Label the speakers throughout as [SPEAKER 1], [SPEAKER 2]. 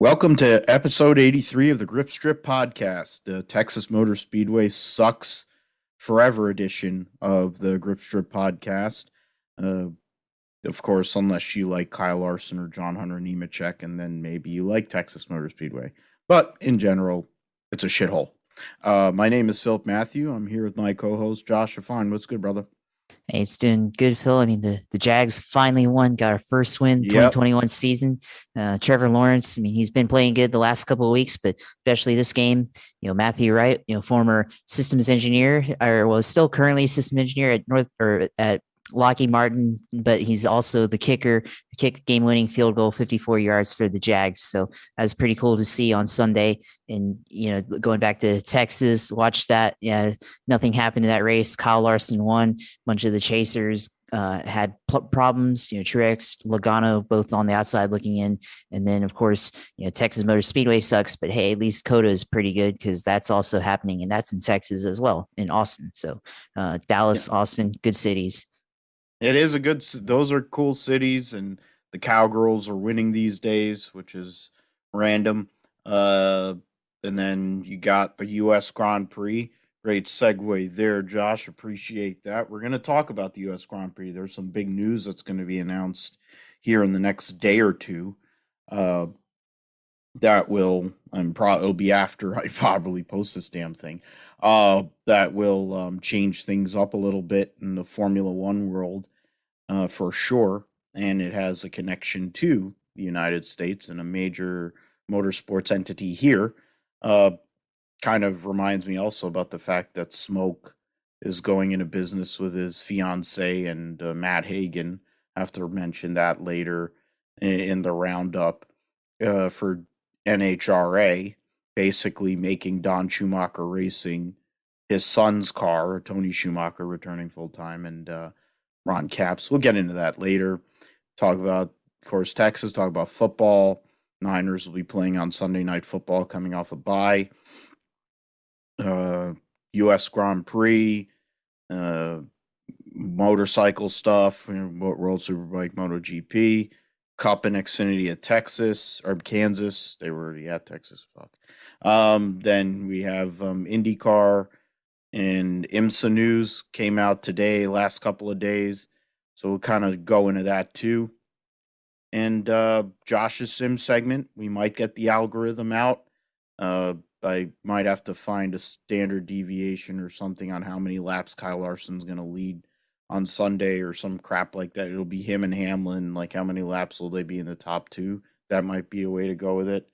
[SPEAKER 1] Welcome to episode 83 of the Grip Strip podcast, the Texas Motor Speedway Sucks Forever edition of the Grip Strip podcast. Uh, of course, unless you like Kyle Larson or Hunter Nemechek, and then maybe you like Texas Motor Speedway. But in general, it's a shithole. My name is Philip Matthew. I'm here with my co-host, Josh Afine. What's good, brother?
[SPEAKER 2] Hey, it's doing good, Phil. I mean, the Jags finally won, got our first win
[SPEAKER 1] Yep.
[SPEAKER 2] 2021 season. Trevor Lawrence, I mean, he's been playing good the last couple of weeks, but especially this game, Matthew Wright, former systems engineer, or was still currently system engineer at Lockheed Martin, but he's also the kicker, kicked game-winning field goal, 54 yards for the Jags. So that was pretty cool to see on Sunday. And going back to Texas, watch that. Yeah, nothing happened in that race. Kyle Larson won. A bunch of the chasers had problems. Truex, Logano, both on the outside looking in, and then of course, Texas Motor Speedway sucks, but hey, at least CoTA is pretty good because that's also happening, and that's in Texas as well, in Austin. So Dallas, Austin, good cities.
[SPEAKER 1] It is those are cool cities, and the Cowgirls are winning these days, which is random. Uh, and then you got the U.S. Grand Prix. Great segue there, Josh. Appreciate that. We're going to talk about the U.S. Grand Prix. There's some big news that's going to be announced here in the next day or two. Uh, that will, it'll be after I probably post this damn thing. That will change things up a little bit in the Formula One world, for sure. And it has a connection to the United States and a major motorsports entity here. Uh, Kind of reminds me also about the fact that Smoke is going into business with his fiance and Matt Hagan. I have to mention that later in the roundup for NHRA, basically making Don Schumacher Racing his son's car, Tony Schumacher returning full time, and Ron Capps. We'll get into that later. Talk about, of course, Texas, talk about football. Niners will be playing on Sunday Night Football coming off a bye. U.S. Grand Prix, uh, motorcycle stuff, World Superbike, MotoGP, Cup and Xfinity at Texas or Kansas. They were already at Texas. Fuck. Then we have IndyCar and IMSA news came out today, last couple of days. So we'll kind of go into that too. And Josh's sim segment, we might get the algorithm out. I might have to find a standard deviation or something on how many laps Kyle Larson's going to lead on Sunday or some crap like that. It'll be him and Hamlin. Like, how many laps will they be in the top two? That might be a way to go with it.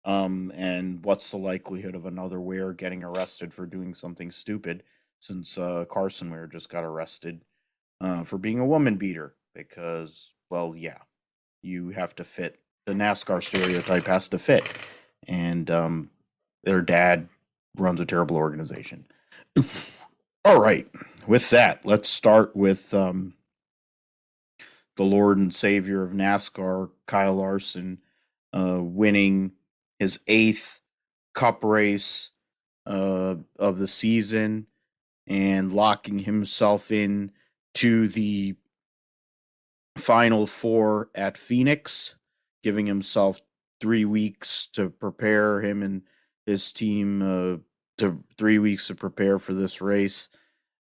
[SPEAKER 1] And what's the likelihood of another Ware getting arrested for doing something stupid, since Carson Ware just got arrested for being a woman beater? Because, well, yeah, you have to fit. The NASCAR stereotype has to fit. And their dad runs a terrible organization. All right. With that, let's start with the Lord and Savior of NASCAR, Kyle Larson, winning his 8th Cup race of the season and locking himself in to the Final Four at Phoenix, giving himself 3 weeks to prepare, him and his team to 3 weeks to prepare for this race.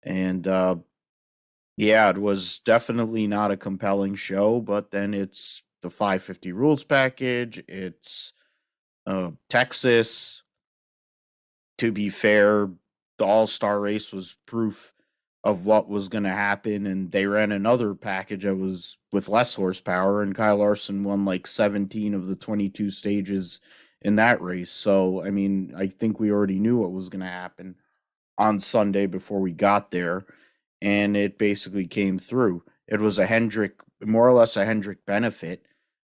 [SPEAKER 1] And yeah, it was definitely not a compelling show, but then it's the 550 rules package. It's Texas. To be fair, the All-Star race was proof of what was going to happen, and they ran another package that was with less horsepower, and Kyle Larson won like 17 of the 22 stages in that race. So, I mean, I think we already knew what was going to happen on Sunday before we got there, and it basically came through. It was more or less a Hendrick benefit,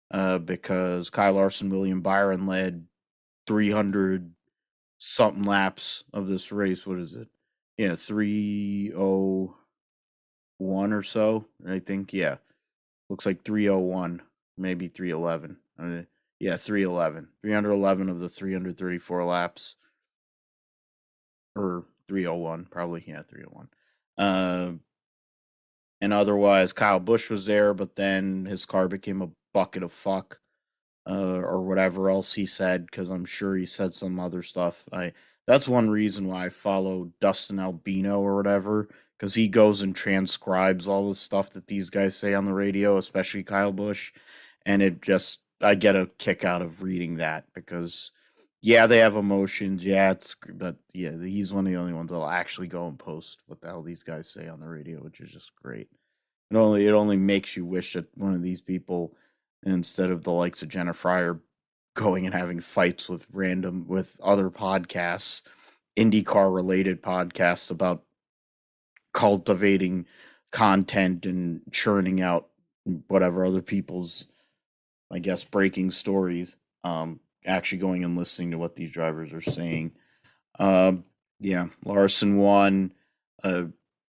[SPEAKER 1] because Kyle Larson, William Byron led 300 something laps of this race. What is it? Yeah, 301 or so, I think. Yeah, looks like 301, maybe 311. Yeah, 311. 311 of the 334 laps, or 301, probably. Yeah, 301. And otherwise, Kyle Busch was there, but then his car became a bucket of fuck or whatever else he said, because I'm sure he said some other stuff. That's one reason why I follow Dustin Albino or whatever, because he goes and transcribes all the stuff that these guys say on the radio, especially Kyle Busch, and I get a kick out of reading that because yeah, they have emotions. Yeah, but yeah, he's one of the only ones that'll actually go and post what the hell these guys say on the radio, which is just great. It only makes you wish that one of these people, instead of the likes of Jenna Fryer, going and having fights with other podcasts, IndyCar related podcasts about cultivating content and churning out whatever other people's, I guess, breaking stories. Actually going and listening to what these drivers are saying. Yeah, Larson won. Uh,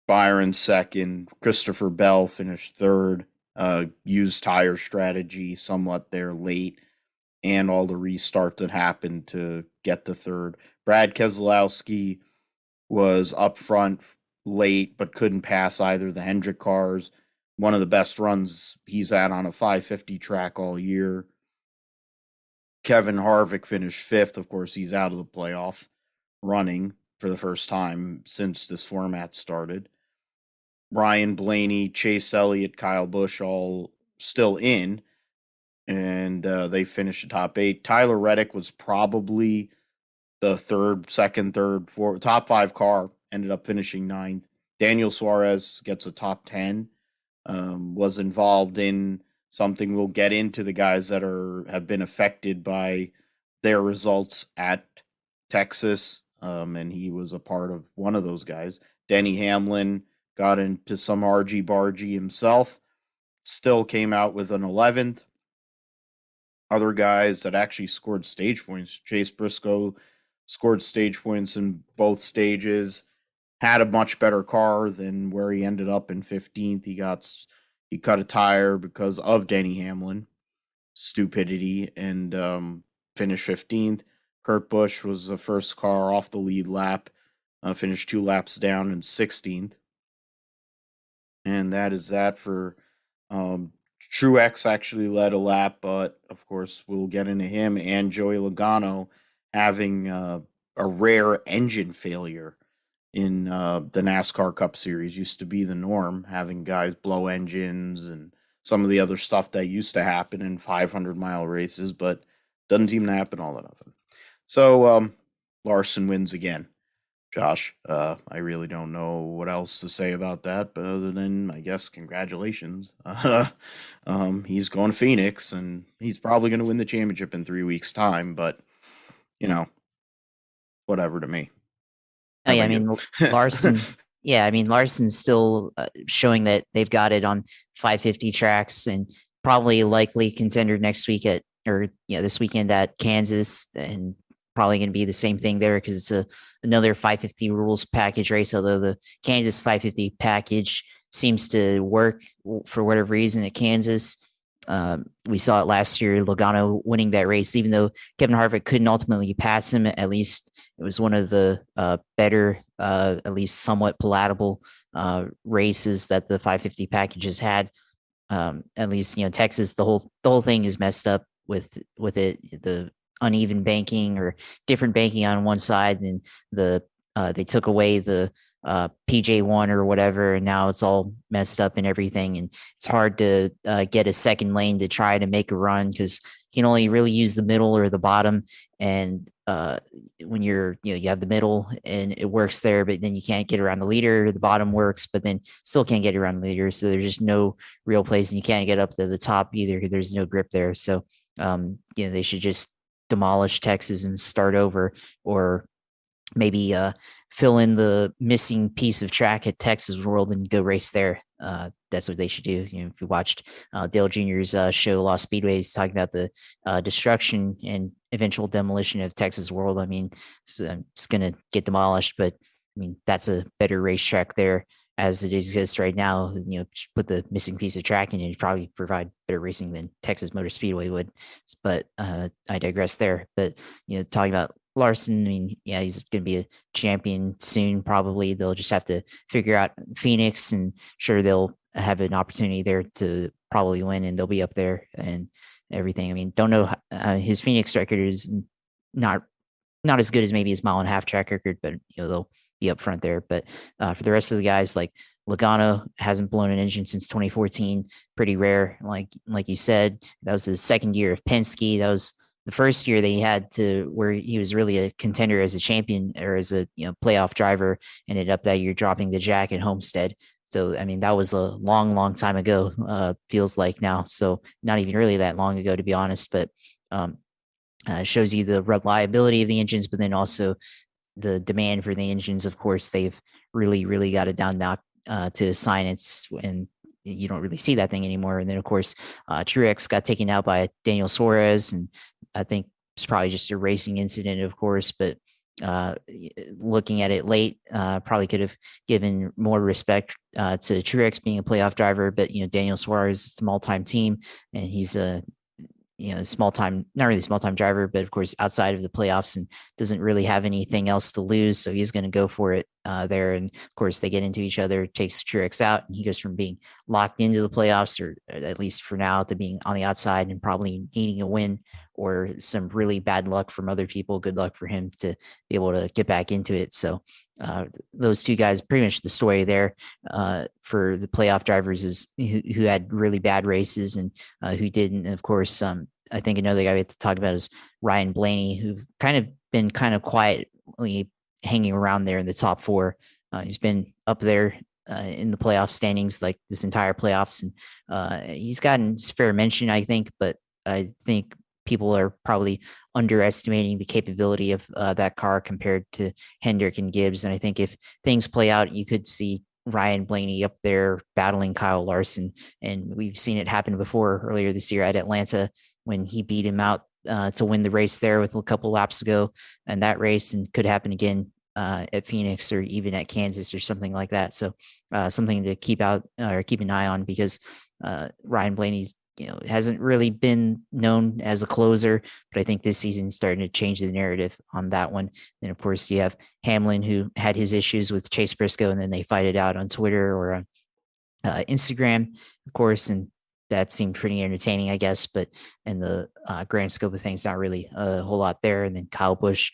[SPEAKER 1] Byron second. Christopher Bell finished third. Used tire strategy somewhat there late, and all the restart that happened to get to third. Brad Keselowski was up front late, but couldn't pass either the Hendrick cars. One of the best runs he's had on a 550 track all year. Kevin Harvick finished fifth. Of course, he's out of the playoff running for the first time since this format started. Ryan Blaney, Chase Elliott, Kyle Busch all still in, and they finished the top 8. Tyler Reddick was probably the second, third, fourth, top 5 car, ended up finishing 9th. Daniel Suarez gets a top 10, was involved in something we'll get into, the guys that have been affected by their results at Texas, and he was a part of one of those guys. Denny Hamlin got into some argy-bargy himself, still came out with an 11th. Other guys that actually scored stage points, Chase Briscoe scored stage points in both stages, had a much better car than where he ended up in 15th. He cut a tire because of Denny Hamlin stupidity, and finished 15th. Kurt Busch was the first car off the lead lap, finished 2 laps down in 16th. And that is that for Truex actually led a lap, but of course we'll get into him and Joey Logano having a rare engine failure in the NASCAR Cup Series. Used to be the norm, having guys blow engines and some of the other stuff that used to happen in 500-mile races, but doesn't seem to happen all that often. So Larson wins again. Josh, I really don't know what else to say about that, but other than, I guess, congratulations. He's going to Phoenix, and he's probably going to win the championship in 3 weeks' time, but, whatever to me.
[SPEAKER 2] Oh, yeah, I mean, Larson. Yeah, I mean, Larson's still showing that they've got it on 550 tracks, and probably likely contender next week this weekend at Kansas, and probably going to be the same thing there because it's another 550 rules package race. Although the Kansas 550 package seems to work for whatever reason at Kansas. We saw it last year, Logano winning that race, even though Kevin Harvick couldn't ultimately pass him. At least it was one of the better, at least somewhat palatable races that the 550 packages had. At least, Texas, the whole thing is messed up with it, the uneven banking or different banking on one side, and they took away the PJ1 or whatever, and now it's all messed up and everything, and it's hard to get a second lane to try to make a run because you can only really use the middle or the bottom, and when you have the middle and it works there, but then you can't get around the leader. The bottom works, but then still can't get around the leader, so there's just no real place, and you can't get up to the top either because there's no grip there. So they should just demolish Texas and start over, or maybe fill in the missing piece of track at Texas World and go race there. That's what they should do. If you watched Dale Jr.'s show Lost Speedways, talking about the destruction and eventual demolition of Texas World, I mean, it's going to get demolished, but I mean, that's a better racetrack there as it exists right now. Put the missing piece of track in, and probably provide better racing than Texas Motor Speedway would. But I digress there. But talking about Larson, I mean, yeah, he's going to be a champion soon. Probably they'll just have to figure out Phoenix, and sure they'll have an opportunity there to probably win, and they'll be up there. And everything. I mean, don't know his Phoenix record is not not as good as maybe his mile and a half track record, but they'll be up front there. But for the rest of the guys, like Logano hasn't blown an engine since 2014, pretty rare. Like you said, that was his second year of Penske. That was the first year that he had to where he was really a contender as a champion or as a playoff driver. Ended up that year dropping the jack at Homestead. So I mean that was a long, long time ago. Feels like now. So not even really that long ago, to be honest. But shows you the reliability of the engines, but then also the demand for the engines. Of course, they've really, really got it down now to science, and you don't really see that thing anymore. And then, of course, Truex got taken out by Daniel Suarez, and I think it's probably just a racing incident, of course, but looking at it late, probably could have given more respect to Truex being a playoff driver, but Daniel Suarez is a small-time team, and he's a small time, not really small time driver, but of course outside of the playoffs and doesn't really have anything else to lose. So he's going to go for it there. And of course they get into each other, takes Truex out, and he goes from being locked into the playoffs, or at least for now, to being on the outside and probably needing a win or some really bad luck from other people. Good luck for him to be able to get back into it. So those two guys, pretty much the story there for the playoff drivers is who had really bad races and who didn't. And of course, I think another guy we have to talk about is Ryan Blaney, who've kind of been kind of quietly hanging around there in the top four. He's been up there in the playoff standings like this entire playoffs, and he's gotten his fair mention, I think, but I think people are probably underestimating the capability of that car compared to Hendrick and Gibbs. And I think if things play out, you could see Ryan Blaney up there battling Kyle Larson. And we've seen it happen before earlier this year at Atlanta when he beat him out to win the race there with a couple laps ago and that race, and could happen again at Phoenix or even at Kansas or something like that. So something to keep out or keep an eye on, because Ryan Blaney's hasn't really been known as a closer, but I think this season's starting to change the narrative on that one. Then of course you have Hamlin, who had his issues with Chase Briscoe, and then they fight it out on Twitter or on Instagram, of course, and that seemed pretty entertaining, I guess. But in the grand scope of things, not really a whole lot there. And then Kyle Busch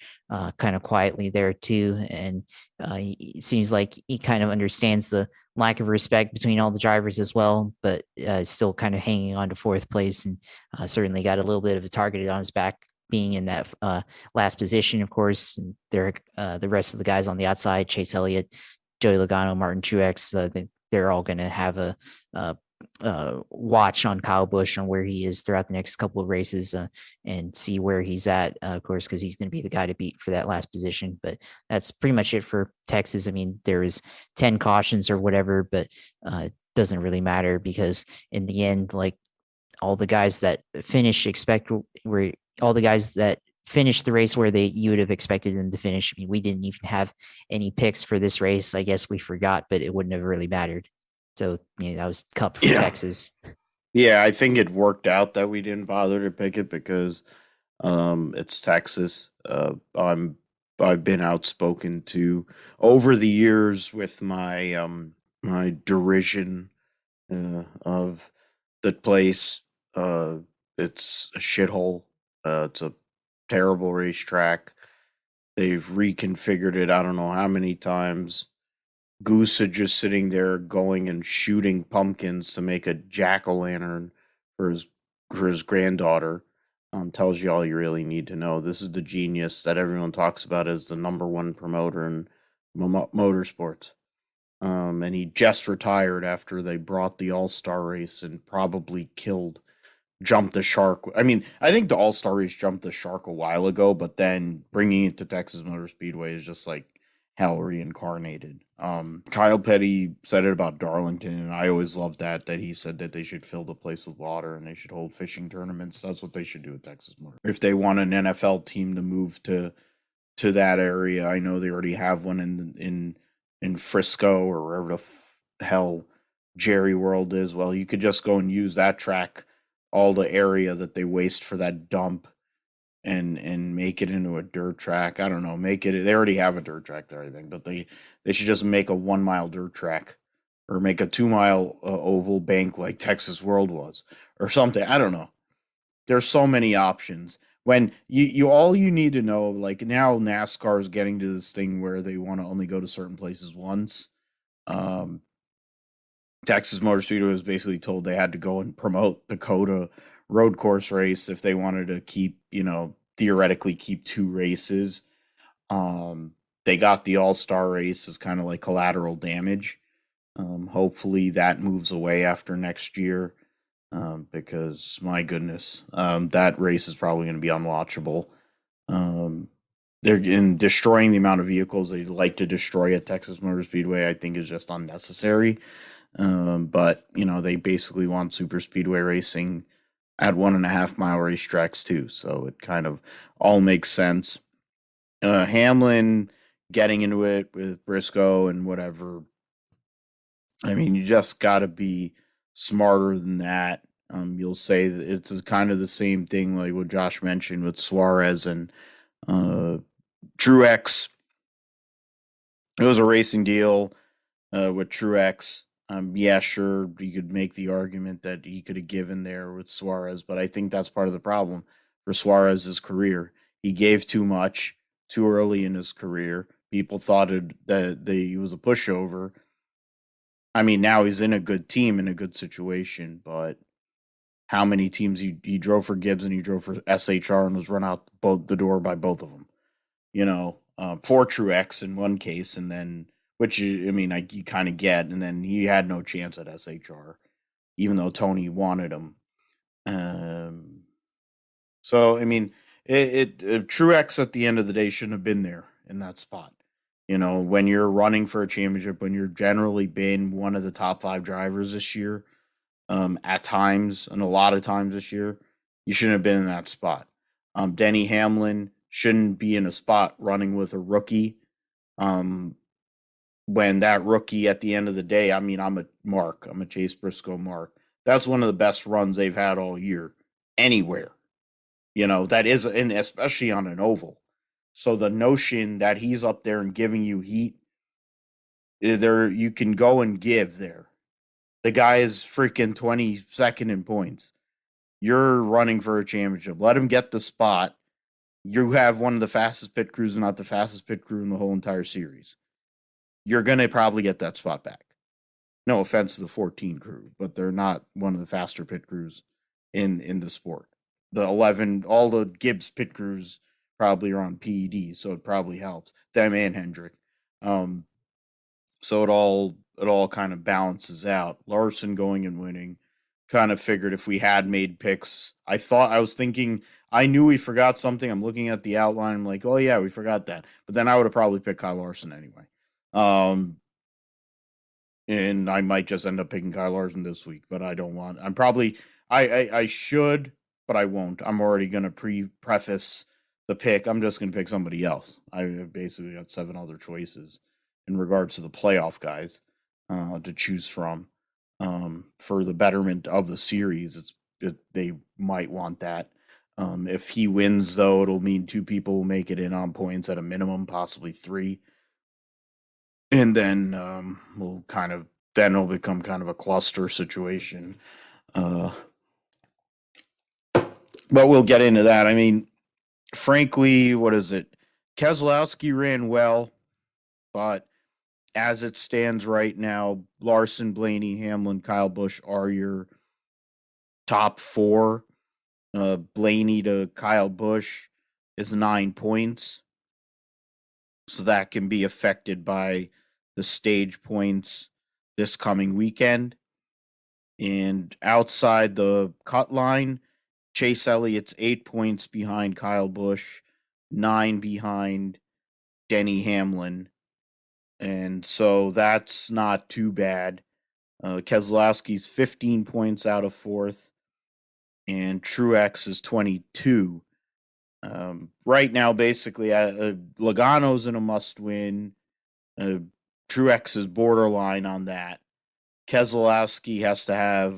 [SPEAKER 2] kind of quietly there too, and it seems like he kind of understands the lack of respect between all the drivers as well, but still kind of hanging on to fourth place, and certainly got a little bit of a target on his back being in that last position, of course. And there, the rest of the guys on the outside, Chase Elliott, Joey Logano, Martin Truex, they're all going to have a watch on Kyle Busch on where he is throughout the next couple of races and see where he's at, of course, because he's going to be the guy to beat for that last position. But that's pretty much it for Texas. I mean, there is 10 cautions or whatever, but it doesn't really matter, because in the end, like all the guys that finish were all the guys that finished the race where you would have expected them to finish. I mean, we didn't even have any picks for this race. I guess we forgot, but it wouldn't have really mattered. So that was Cup for Texas.
[SPEAKER 1] Yeah, I think it worked out that we didn't bother to pick it because it's Texas. I've been outspoken to over the years with my my derision of the place. It's a shithole. It's a terrible racetrack. They've reconfigured it I don't know how many times. Goose just sitting there going and shooting pumpkins to make a jack-o'-lantern for his granddaughter tells you all you really need to know. This is the genius that everyone talks about as the number one promoter in motorsports. And he just retired after they brought the All-Star race and probably jumped the shark. I mean, I think the All-Star race jumped the shark a while ago, but then bringing it to Texas Motor Speedway is just like hell reincarnated. Kyle Petty said it about Darlington, and I always loved that he said that they should fill the place with water and they should hold fishing tournaments. That's what they should do at Texas Motor. If they want an NFL team to move to that area, I know they already have one in Frisco or wherever the hell Jerry World is. Well, you could just go and use that track, all the area that they waste for that dump, and make it into a dirt track. I don't know, they already have a dirt track there, I think, but they should just make a 1 mile dirt track or make a 2 mile oval bank like Texas World was or something. I don't know. there's so many options. When you all you need to know, like now NASCAR is getting to this thing where they want to only go to certain places once. Um, Texas Motor Speedway was basically told they had to go and promote the CoTA road course race if they wanted to keep, theoretically keep two races. Um, they got the All Star race as kind of like collateral damage. Hopefully that moves away after next year, because my goodness, that race is probably going to be unwatchable. Um, they're in destroying the amount of vehicles they like to destroy at Texas Motor Speedway. I think is just unnecessary. But they basically want super speedway racing at 1.5 mile racetracks too, so it kind of all makes sense. Hamlin getting into it with Briscoe and whatever. I mean, you just got to be smarter than that. You'll say that it's kind of the same thing like what Josh mentioned with Suarez and uh, Truex. It was a racing deal with Truex. Yeah, sure, you could make the argument that he could have given there with Suarez, but I think that's part of the problem for Suarez's career. He gave too much too early in his career. People thought that he was a pushover. I mean, now he's in a good team, in a good situation, but how many teams he drove for Gibbs and he drove for SHR and was run out both the door by both of them? For Truex in one case, and then you kind of get, and then he had no chance at SHR, even though Tony wanted him. So I mean, Truex at the end of the day shouldn't have been there in that spot. When you're running for a championship, when you're generally been one of the top 5 drivers this year, at times and a lot of times this year, you shouldn't have been in that spot. Denny Hamlin shouldn't be in a spot running with a rookie. When that rookie at the end of the day, I mean, I'm a Chase Briscoe mark. That's one of the best runs they've had all year, anywhere. That is, and especially on an oval. So the notion that he's up there and giving you heat, there you can go and give there. The guy is freaking 22nd in points. You're running for a championship. Let him get the spot. You have one of the fastest pit crews, not the fastest pit crew in the whole entire series. You're going to probably get that spot back. No offense to the 14 crew, but they're not one of the faster pit crews in the sport. The 11, all the Gibbs pit crews probably are on PED, so it probably helps them and Hendrick. So it all kind of balances out. Larson going and winning. Kind of figured if we had made picks, I was thinking I knew we forgot something. I'm looking at the outline. I'm like, oh yeah, we forgot that. But then I would have probably picked Kyle Larson anyway. And I might just end up picking Kyle Larson this week, but I don't want. I'm probably I should, but I won't. I'm already gonna preface the pick. I'm just gonna pick somebody else. I basically got 7 other choices in regards to the playoff guys to choose from. For the betterment of the series, they might want that. If he wins, though, it'll mean 2 people will make it in on points at a minimum, possibly 3. And then it'll become kind of a cluster situation. But we'll get into that. I mean, frankly, what is it? Keselowski ran well, but as it stands right now, Larson, Blaney, Hamlin, Kyle Busch are your top 4. Blaney to Kyle Busch is 9 points. So that can be affected by the stage points this coming weekend. And outside the cut line, Chase Elliott's 8 points behind Kyle Busch, 9 behind Denny Hamlin. And so that's not too bad. Keselowski's 15 points out of 4th, and Truex is 22. Right now, basically, Logano's in a must-win. Truex is borderline on that. Keselowski has to have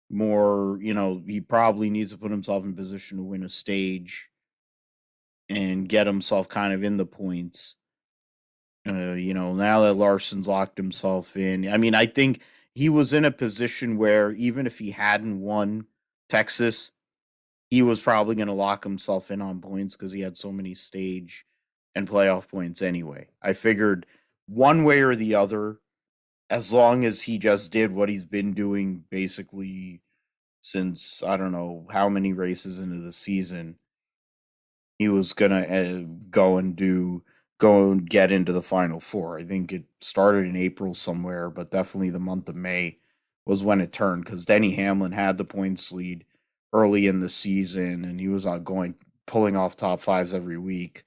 [SPEAKER 1] more, he probably needs to put himself in position to win a stage and get himself kind of in the points. Now that Larson's locked himself in, I mean, I think he was in a position where even if he hadn't won Texas, he was probably going to lock himself in on points because he had so many stage and playoff points anyway. I figured one way or the other, as long as he just did what he's been doing basically since I don't know how many races into the season, he was gonna go and get into the final four. I think it started in April somewhere, but definitely the month of May was when it turned because Denny Hamlin had the points lead early in the season, and he was going pulling off top fives every week,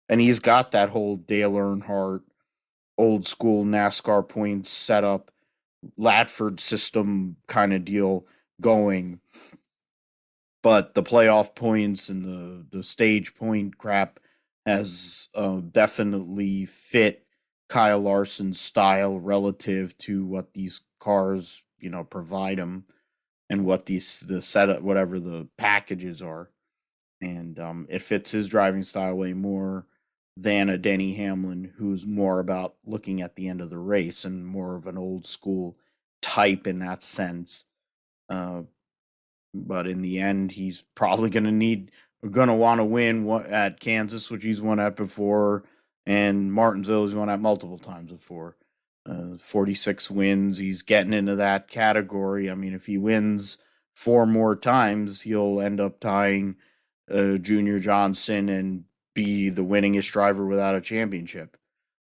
[SPEAKER 1] and he's got that whole Dale Earnhardt old school NASCAR points setup, Latford system kind of deal going, but the playoff points and the stage point crap has definitely fit Kyle Larson's style relative to what these cars provide him and what the setup whatever the packages are, and it fits his driving style way more than a Denny Hamlin who's more about looking at the end of the race and more of an old school type in that sense. Uh, but in the end, he's probably going to want to win at Kansas, which he's won at before, and Martinsville, he's won at multiple times before. 46 wins. He's getting into that category. I mean, if he wins 4 more times, he'll end up tying Junior Johnson and be the winningest driver without a championship.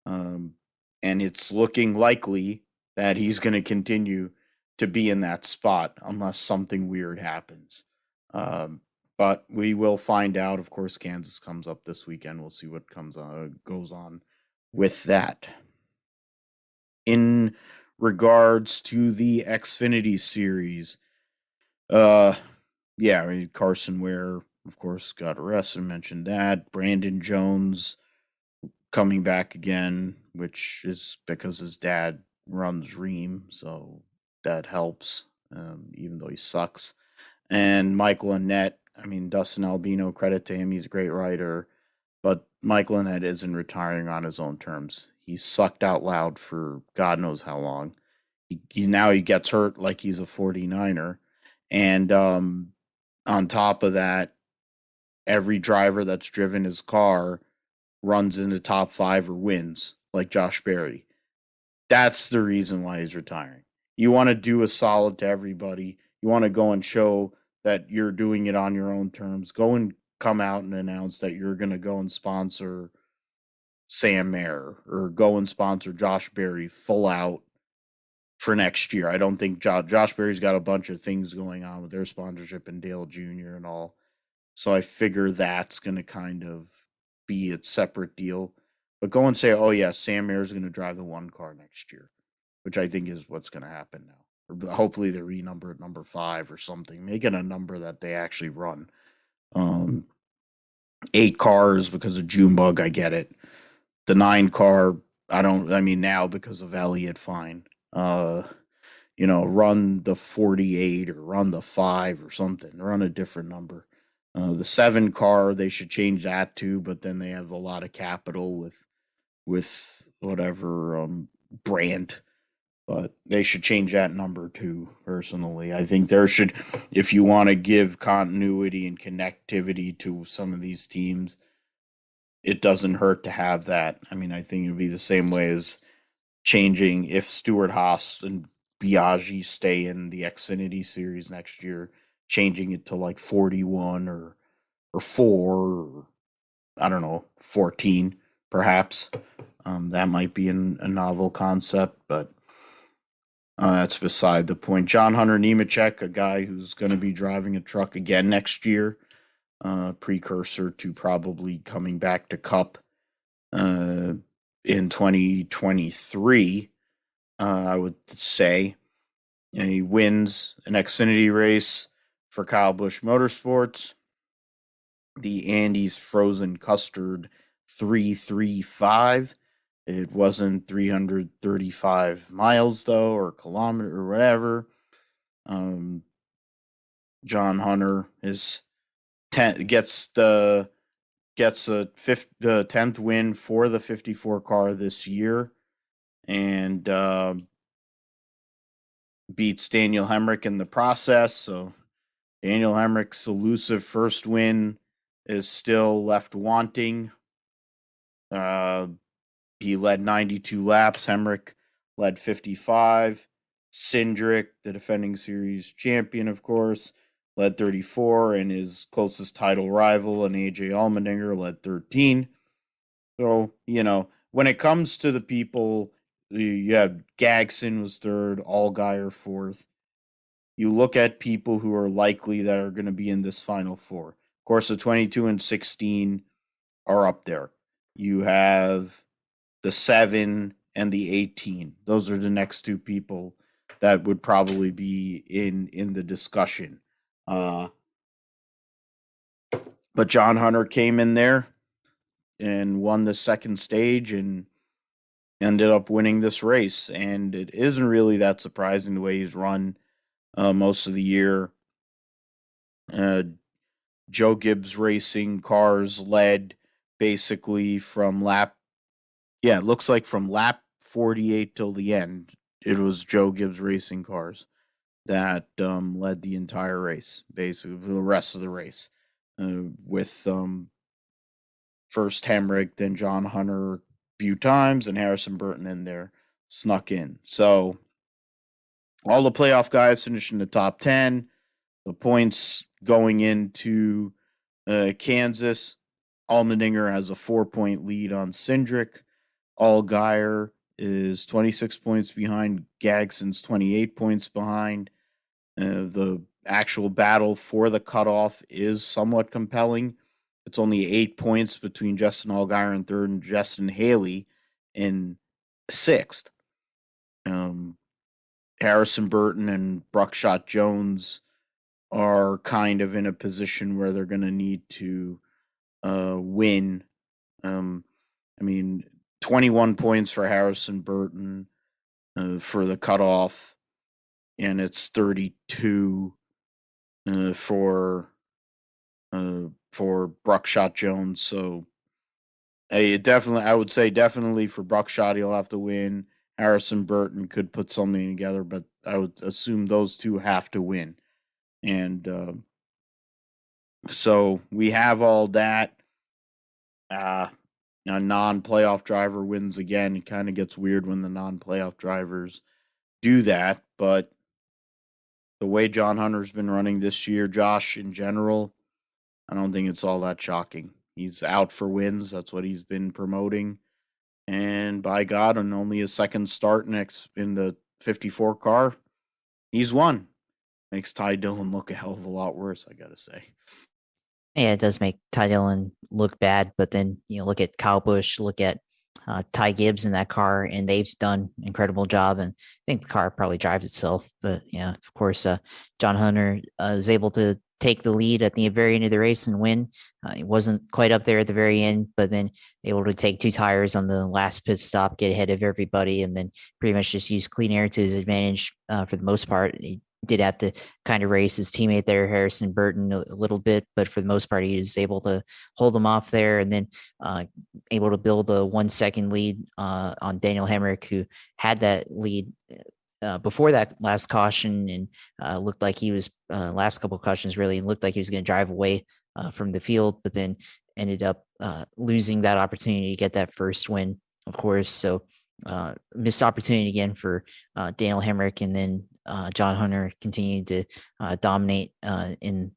[SPEAKER 1] Um, and it's looking likely that he's going to continue to be in that spot unless something weird happens. Um, but we will find out. Of course, Kansas comes up this weekend. We'll see what goes on with that. In regards to the Xfinity Series, yeah, I mean, Carson Ware, of course, got arrested. Mentioned that. Brandon Jones coming back again, which is because his dad runs Ream, so that helps, even though he sucks. And Michael Annett, I mean, Dustin Albino, credit to him, he's a great writer, but Michael Annett isn't retiring on his own terms. He sucked out loud for God knows how long. He gets hurt like he's a 49er. And on top of that, every driver that's driven his car runs in the top 5 or wins, like Josh Berry. That's the reason why he's retiring. You want to do a solid to everybody. You want to go and show that you're doing it on your own terms. Go and come out and announce that you're going to go and sponsor Sam Mayer or go and sponsor Josh Berry full out for next year. I don't think Josh Berry's got a bunch of things going on with their sponsorship and Dale Jr. and all. So I figure that's going to kind of be a separate deal. But go and say, oh, yeah, Sam Mayer is going to drive the 1 car next year, which I think is what's going to happen now. Or hopefully they renumber at number 5 or something. Make it a number that they actually run. 8 cars because of Junebug, I get it. The 9 car, now because of Elliott, fine. Run the 48 or run the 5 or something. Run a different number. The 7 car, they should change that too, but then they have a lot of capital with whatever Brandt, but they should change that number too. Personally, I think there should, if you want to give continuity and connectivity to some of these teams, it doesn't hurt to have that. I mean, I think it would be the same way as changing if Stewart Haas and Biaggi stay in the Xfinity Series next year, changing it to like 41 or 4 or I don't know, 14 perhaps. That might be a novel concept, but that's beside the point. John Hunter Nemechek, a guy who's going to be driving a truck again next year, precursor to probably coming back to Cup in 2023, I would say. And he wins an Xfinity race for Kyle Busch Motorsports, the Andes Frozen Custard 335. It wasn't 335 miles though, or kilometer or whatever. John Hunter gets a 10th win for the 54 car this year, and beats Daniel Hemrick in the process. So Daniel Hemrick's elusive first win is still left wanting. He led 92 laps. Hemrick led 55. Cindric, the defending series champion, of course, led 34, and his closest title rival, an AJ Allmendinger, led 13. So, when it comes to the people, you have Gagson was third, Allgaier fourth. You look at people who are likely that are going to be in this Final Four. Of course, the 22 and 16 are up there. You have the 7 and the 18. Those are the next two people that would probably be in the discussion. But John Hunter came in there and won the second stage and ended up winning this race. And it isn't really that surprising the way he's run most of the year. Joe Gibbs Racing cars led basically from it looks like from lap 48 till the end. It was Joe Gibbs Racing cars that led the entire race, basically the rest of the race, with first Hemrick, then John Hunter a few times, and Harrison Burton in there snuck in. So all the playoff guys finished in the top 10. The points going into Kansas, Allmendinger has a 4-point lead on Cindric. Allgaier is 26 points behind. Gagson's 28 points behind. The actual battle for the cutoff is somewhat compelling. It's only 8 points between Justin Allgaier in third and Justin Haley in sixth. Harrison Burton and Buckshot Jones are kind of in a position where they're going to need to win. 21 points for Harrison Burton for the cutoff, and it's 32 for Buckshot Jones. So I would say definitely for Buckshot, he'll have to win. Harrison Burton could put something together, but I would assume those two have to win. And so we have all that. A non-playoff driver wins again. It kind of gets weird when the non-playoff drivers do that, but the way John Hunter's been running this year, Josh, in general, I don't think it's all that shocking. He's out for wins. That's what he's been promoting. And by God, on only his second start next in the 54 car, he's won. Makes Ty Dillon look a hell of a lot worse, I got to say.
[SPEAKER 2] Yeah, it does make Ty Dillon look bad, but then look at Kyle Busch, look at Ty Gibbs in that car, and they've done an incredible job. And I think the car probably drives itself. But yeah, of course, John Hunter is able to take the lead at the very end of the race and win. He wasn't quite up there at the very end, but then able to take 2 tires on the last pit stop, get ahead of everybody, and then pretty much just use clean air to his advantage for the most part. He did have to kind of race his teammate there, Harrison Burton, a little bit, but for the most part, he was able to hold him off there, and then able to build a 1 second lead on Daniel Hemrick, who had that lead before that last caution, and looked like he was last couple of cautions really looked like he was going to drive away from the field, but then ended up losing that opportunity to get that first win, of course. So missed opportunity again for Daniel Hemrick, and then John Hunter continued to dominate in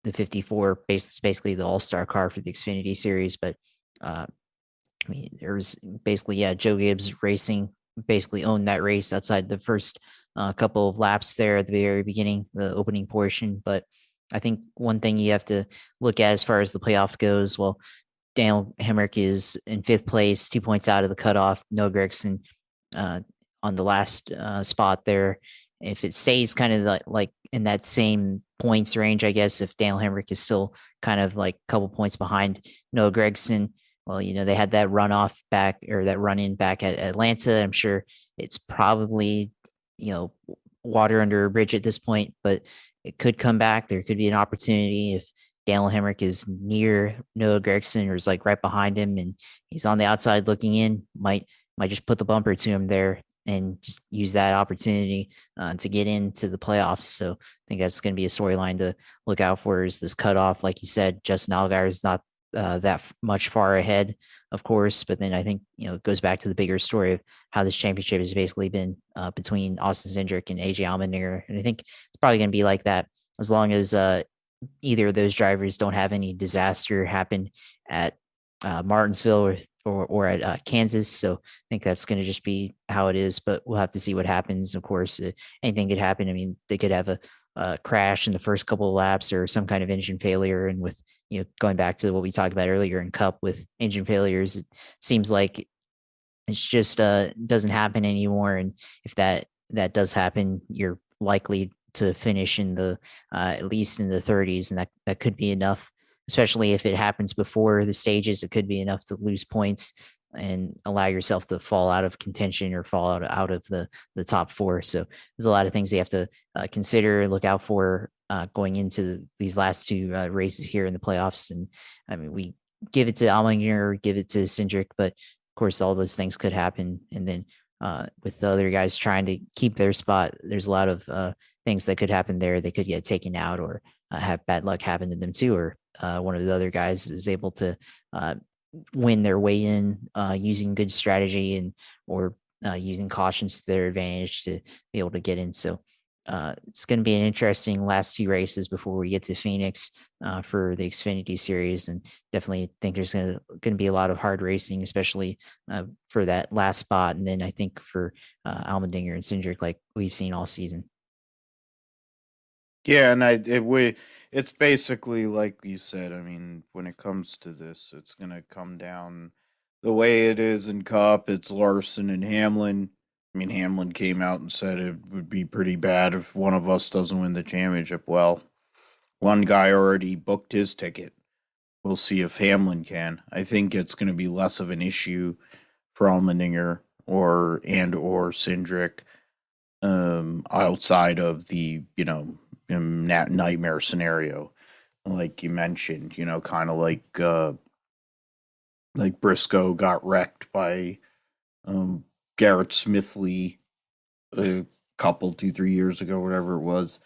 [SPEAKER 2] the 54, basically the all-star car for the Xfinity Series. But there was basically, Joe Gibbs Racing basically owned that race outside the first couple of laps there at the very beginning, the opening portion. But I think one thing you have to look at as far as the playoff goes, well, Daniel Hemrick is in 5th place, 2 points out of the cutoff. Noah Gragson on the last spot there. If it stays kind of like in that same points range, I guess, if Daniel Hemrick is still kind of like a couple points behind Noah Gragson, well, they had that runoff back, or that run in back at Atlanta. I'm sure it's probably, water under a bridge at this point, but it could come back. There could be an opportunity if Daniel Hemrick is near Noah Gragson or is like right behind him and he's on the outside looking in, might just put the bumper to him there and just use that opportunity to get into the playoffs. So I think that's going to be a storyline to look out for. Is this cutoff, like you said, Justin Allgaier is not much far ahead, of course, but then I think it goes back to the bigger story of how this championship has basically been between Austin Cindric and AJ Allmendinger, and I think it's probably going to be like that as long as either of those drivers don't have any disaster happen at Martinsville or at Kansas. So I think that's going to just be how it is, but we'll have to see what happens. Of course, anything could happen. I mean, they could have a crash in the first couple of laps or some kind of engine failure. And with, going back to what we talked about earlier in Cup with engine failures, it seems like it's just doesn't happen anymore. And if that does happen, you're likely to finish in the at least in the 30s, and that could be enough. Especially if it happens before the stages, it could be enough to lose points and allow yourself to fall out of contention or fall out of the top four. So there's a lot of things you have to consider, look out for going into these last two races here in the playoffs. And I mean, we give it to Allmendinger, give it to Cindric, but of course, all those things could happen. And then with the other guys trying to keep their spot, there's a lot of things that could happen there. They could get taken out or have bad luck happen to them too, or one of the other guys is able to win their way in using good strategy and or using cautions to their advantage to be able to get in. So it's going to be an interesting last two races before we get to Phoenix for the Xfinity Series, and definitely think there's going to be a lot of hard racing, especially for that last spot. And then I think for Allmendinger and Cindric, like we've seen all season.
[SPEAKER 1] Yeah, and it's basically like you said. I mean, when it comes to this, it's gonna come down the way it is in Cup. It's Larson and Hamlin. I mean, Hamlin came out and said it would be pretty bad if one of us doesn't win the championship. Well, one guy already booked his ticket. We'll see if Hamlin can. I think it's going to be less of an issue for Allmendinger or Cindric outside of the nightmare scenario, like you mentioned, kind of like Briscoe got wrecked by Garrett Smithley a couple 2-3 years ago, whatever it was,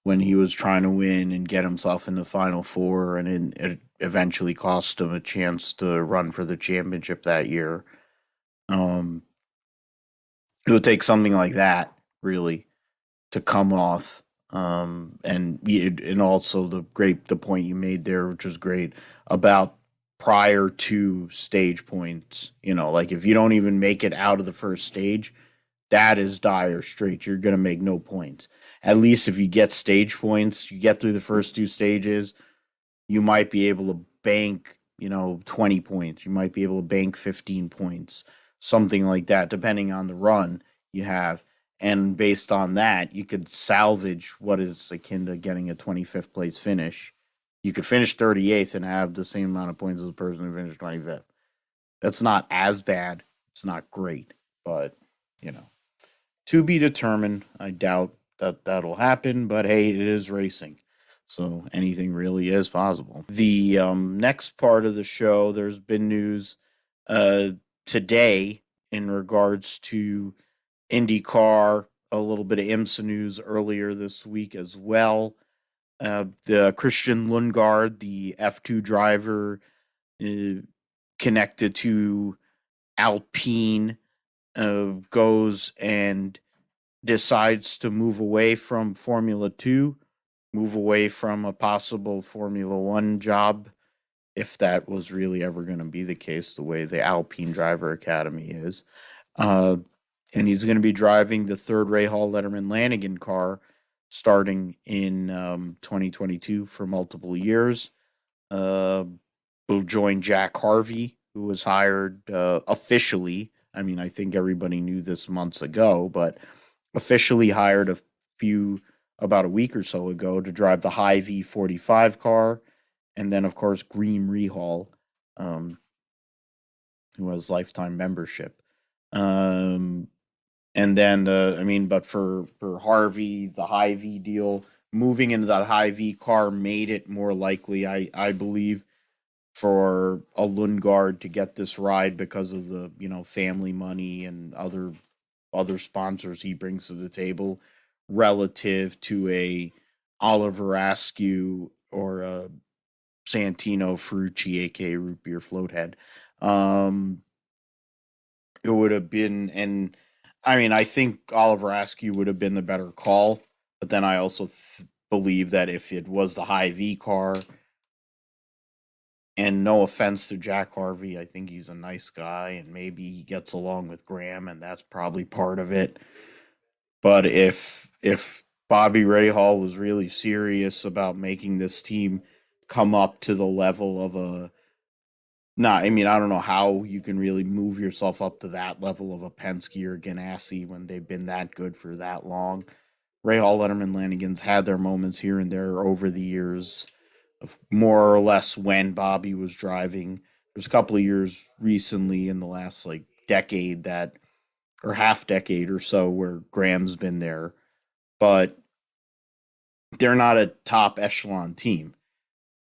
[SPEAKER 1] when he was trying to win and get himself in the Final Four, and it eventually cost him a chance to run for the championship that year. It would take something like that really to come off. And also the point you made there, which was great, about prior to stage points. Like if you don't even make it out of the first stage, that is dire straits. You're going to make no points. At least if you get stage points, you get through the first two stages, you might be able to bank, 20 points. You might be able to bank 15 points, something like that, depending on the run you have. And based on that, you could salvage what is akin to getting a 25th place finish. You could finish 38th and have the same amount of points as the person who finished 25th. That's not as bad. It's not great, but, to be determined. I doubt that that'll happen, but hey, it is racing. So anything really is possible. The next part of the show, there's been news today in regards to IndyCar, a little bit of IMSA news earlier this week as well. The Christian Lundgaard, the F2 driver, connected to Alpine, goes and decides to move away from Formula 2, move away from a possible Formula 1 job, if that was really ever going to be the case, the way the Alpine Driver Academy is. And he's going to be driving the third Rahal Letterman Lanigan car starting in 2022 for multiple years. Will join Jack Harvey, who was hired officially. I mean, I think everybody knew this months ago, but officially hired about a week or so ago to drive the High V45 car. And then, of course, Green Rahal, who has lifetime membership. And then but for Harvey, the High V deal, moving into that High V car made it more likely, I believe, for a Lundgaard to get this ride because of the, family money and other other sponsors he brings to the table relative to a Oliver Askew or a Santino Ferrucci, aka Root Beer Floathead. Um, it would have been, and I mean, I think Oliver Askew would have been the better call, but then I also believe that if it was the high V car, and no offense to Jack Harvey, I think he's a nice guy, and maybe he gets along with Graham, and that's probably part of it. But if Bobby Rahal was really serious about making this team come up to the level of a not, I mean, I don't know how you can really move yourself up to that level of a Penske or Ganassi when they've been that good for that long. Rahal, Letterman, Lanigan's had their moments here and there over the years, of more or less when Bobby was driving. There's a couple of years recently in the last like decade that, or half decade or so, where Graham's been there, but they're not a top echelon team.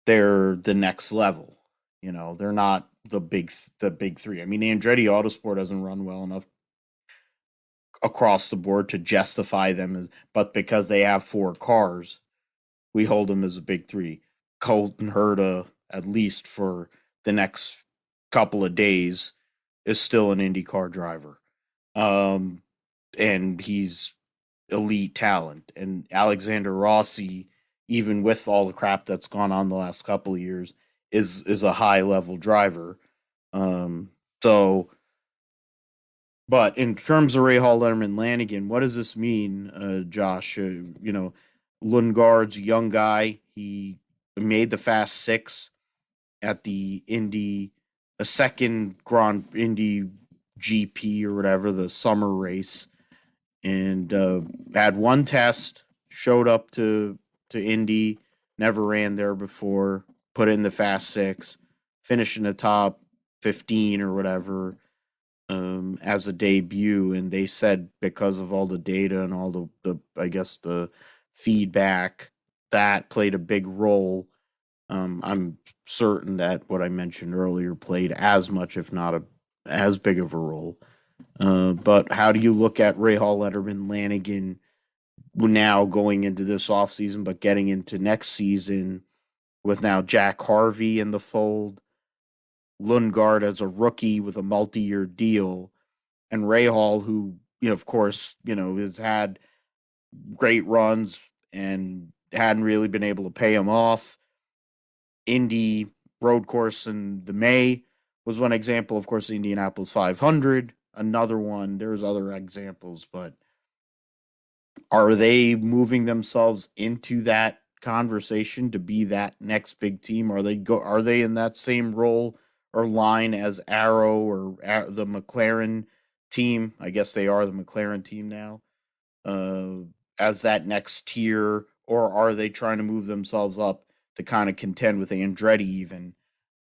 [SPEAKER 1] They're the next level. You know, they're not the big three. I mean, Andretti Autosport doesn't run well enough across the board to justify them as, but because they have four cars, we hold them as a big three. Colton Herta, at least for the next couple of days, is still an IndyCar driver. Um, and he's elite talent. And Alexander Rossi, even with all the crap that's gone on the last couple of years, is a high level driver. So, but in terms of Rahal, Letterman, Lanigan, what does this mean, Josh? You know, Lundgaard's a young guy. He made the Fast Six at the Indy, a second Grand Indy GP or whatever, the summer race, and had one test, showed up to Indy, never ran there before, put in the Fast Six, finished in the top 15 or whatever, as a debut. And they said because of all the data and all the I guess the feedback that played a big role. I'm certain that what I mentioned earlier played as much, if not as big of a role. But how do you look at Rahal, Letterman, Lanigan now going into this offseason, but getting into next season with now Jack Harvey in the fold, Lundgaard as a rookie with a multi-year deal, and Rahal, who, you know, of course, you know, has had great runs and hadn't really been able to pay him off. Indy road course in the May was one example. Of course, the Indianapolis 500, another one. There's other examples, but are they moving themselves into that conversation to be that next big team? Are they in that same role or line as Arrow or the McLaren team? I guess they are the McLaren team now. As that next tier, or are they trying to move themselves up to kind of contend with Andretti even,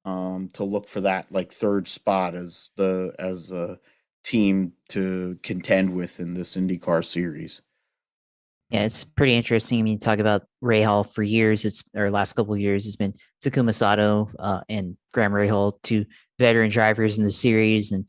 [SPEAKER 1] to look for that like third spot as a team to contend with in this IndyCar series?
[SPEAKER 2] Yeah, it's pretty interesting. I mean, talk about Rahal for years. It's or last couple of years has been Takuma Sato and Graham Rahal, two veteran drivers in the series, and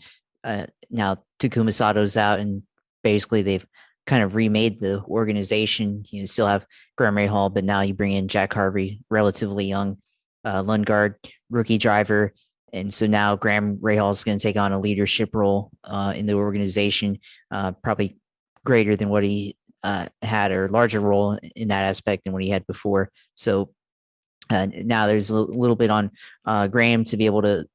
[SPEAKER 2] now Takuma Sato's out, and basically they've kind of remade the organization. You still have Graham Rahal, but now you bring in Jack Harvey, relatively young, Lundgaard, rookie driver, and so now Graham Rahal is going to take on a leadership role in the organization, probably greater than what he had, or larger role in that aspect than what he had before. So now there's a little bit on Graham to be able to,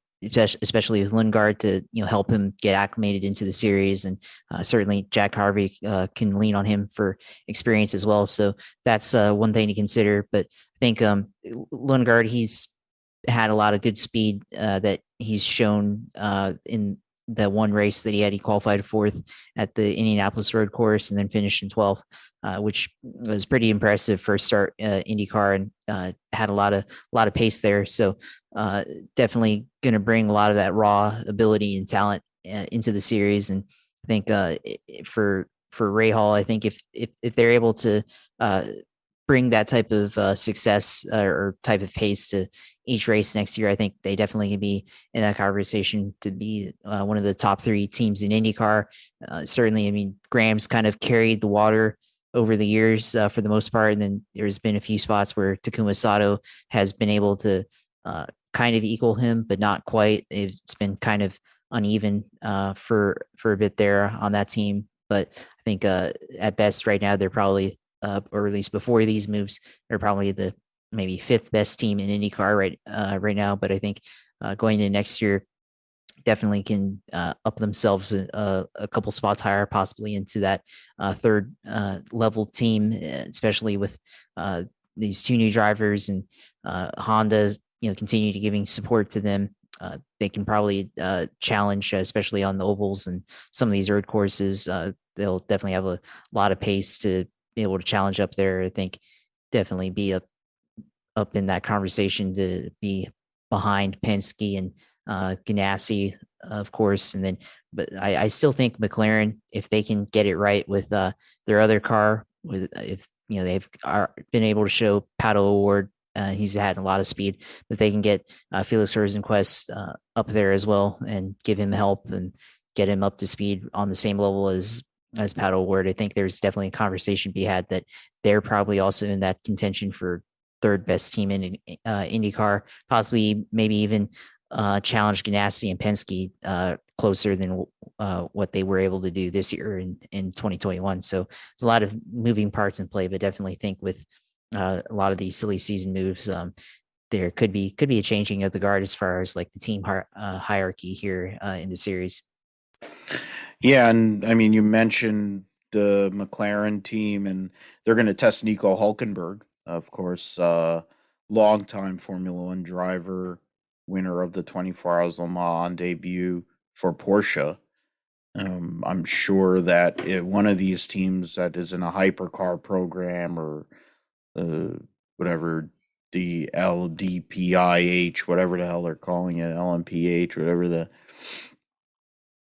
[SPEAKER 2] especially with Lundgaard, to help him get acclimated into the series, and certainly Jack Harvey can lean on him for experience as well. So that's one thing to consider. But I think Lundgaard, he's had a lot of good speed that he's shown in the one race that he had. He qualified fourth at the Indianapolis road course and then finished in 12th, which was pretty impressive for start IndyCar, and had a lot of pace there. So definitely going to bring a lot of that raw ability and talent into the series. And I think for Rahal, I think if they're able to bring that type of success or type of pace to each race next year, I think they definitely can be in that conversation to be one of the top 3 teams in IndyCar. Certainly, I mean, Graham's kind of carried the water over the years for the most part, and then there's been a few spots where Takuma Sato has been able to kind of equal him, but not quite. It's been kind of uneven for a bit there on that team. But I think at best right now they're probably or at least before these moves, they're probably the maybe 5th best team in IndyCar right now. But I think going into next year, definitely can up themselves a couple spots higher, possibly into that 3rd level team, especially with these 2 new drivers and Honda, continue to giving support to them. They can probably challenge, especially on the ovals and some of these road courses. They'll definitely have a lot of pace to be able to challenge up there. I think definitely be up in that conversation to be behind Penske and Ganassi, of course. And then, but I still think McLaren, if they can get it right with their other car, with if they've been able to show Pato O'Ward, he's had a lot of speed, but they can get Felix Rosenquist up there as well and give him help and get him up to speed on the same level as Pato O'Ward. I think there's definitely a conversation to be had that they're probably also in that contention for 3rd best team in IndyCar, possibly maybe even challenge Ganassi and Penske closer than what they were able to do this year in 2021. So there's a lot of moving parts in play, but definitely think with a lot of these silly season moves, there could be a changing of the guard as far as like the team hierarchy here in the series.
[SPEAKER 1] Yeah, and I mean, you mentioned the McLaren team, and they're going to test Nico Hulkenberg, of course, longtime Formula One driver, winner of the 24 Hours Le Mans debut for Porsche. I'm sure that one of these teams that is in a hypercar program or whatever the LDPIH, whatever the hell they're calling it, LMPH, whatever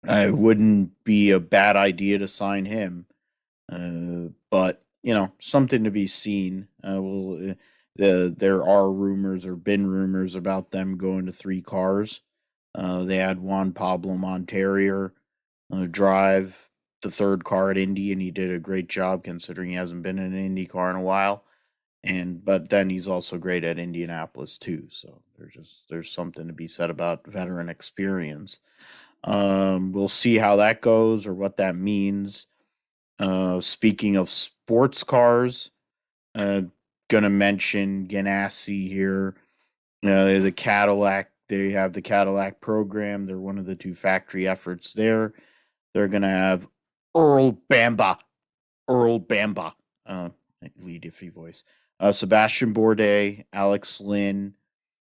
[SPEAKER 1] it wouldn't be a bad idea to sign him. But something to be seen. There are rumors or been rumors about them going to 3 cars. They had Juan Pablo Montoya drive the 3rd car at Indy, and he did a great job considering he hasn't been in an Indy car in a while. But then he's also great at Indianapolis too. So there's something to be said about veteran experience. We'll see how that goes or what that means. Speaking of sports cars, gonna mention Ganassi here. The Cadillac, they have the Cadillac program. They're one of the 2 factory efforts there. They're gonna have Earl Bamba, lead iffy voice. Sebastian Bourdais, Alex Lynn,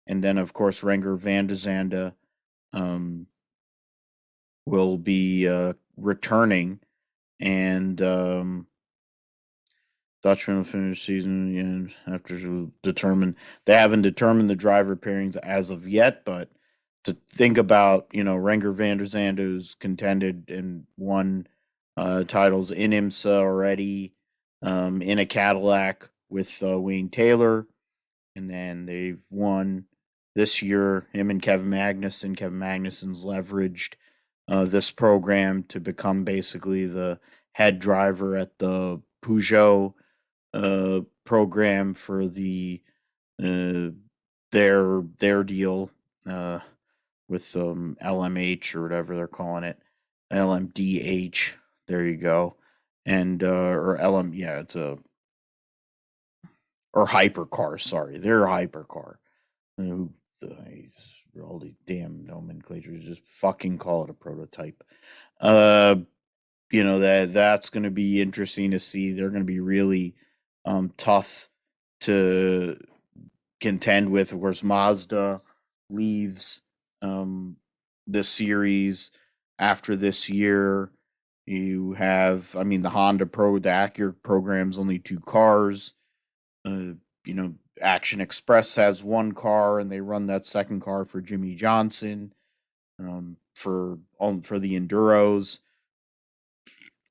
[SPEAKER 1] and then of course Renger van de Zande will be returning, and Dutchman will finish season after determine. They haven't determined the driver pairings as of yet, but to think about, Renger van der Zande, who's contended and won titles in IMSA already, in a Cadillac with Wayne Taylor, and then they've won this year. Him and Kevin Magnussen. Kevin Magnussen's leveraged this program to become basically the head driver at the Peugeot program for the their deal with LMH or whatever they're calling it, LMDH. There you go, and or LM, yeah, it's a or hypercar. Sorry, they're a hypercar. All these damn nomenclatures, just fucking call it a prototype. That's going to be interesting to see. They're going to be really tough to contend with. Of course, Mazda leaves the series after this year. You have, the Honda the Acura program's only 2 cars. Action Express has 1 car, and they run that 2nd car for Jimmy Johnson for the Enduros.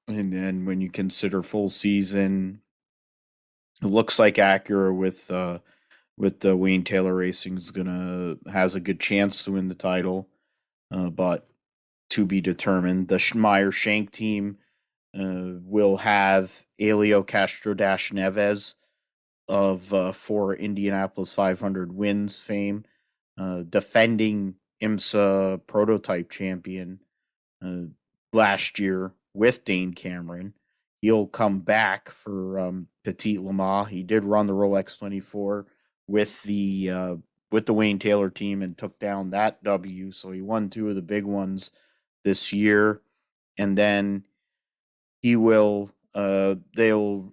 [SPEAKER 1] And then when you consider full season, it looks like Acura with with the Wayne Taylor Racing has a good chance to win the title, but to be determined. The Meyer Shank team will have Elio Castro Neves of for Indianapolis 500 wins fame, defending IMSA prototype champion uh, last year with Dane Cameron. He'll come back for Petit Le Mans. He did run the Rolex 24 with the Wayne Taylor team and took down that W. So he won two of the big ones this year, and then they'll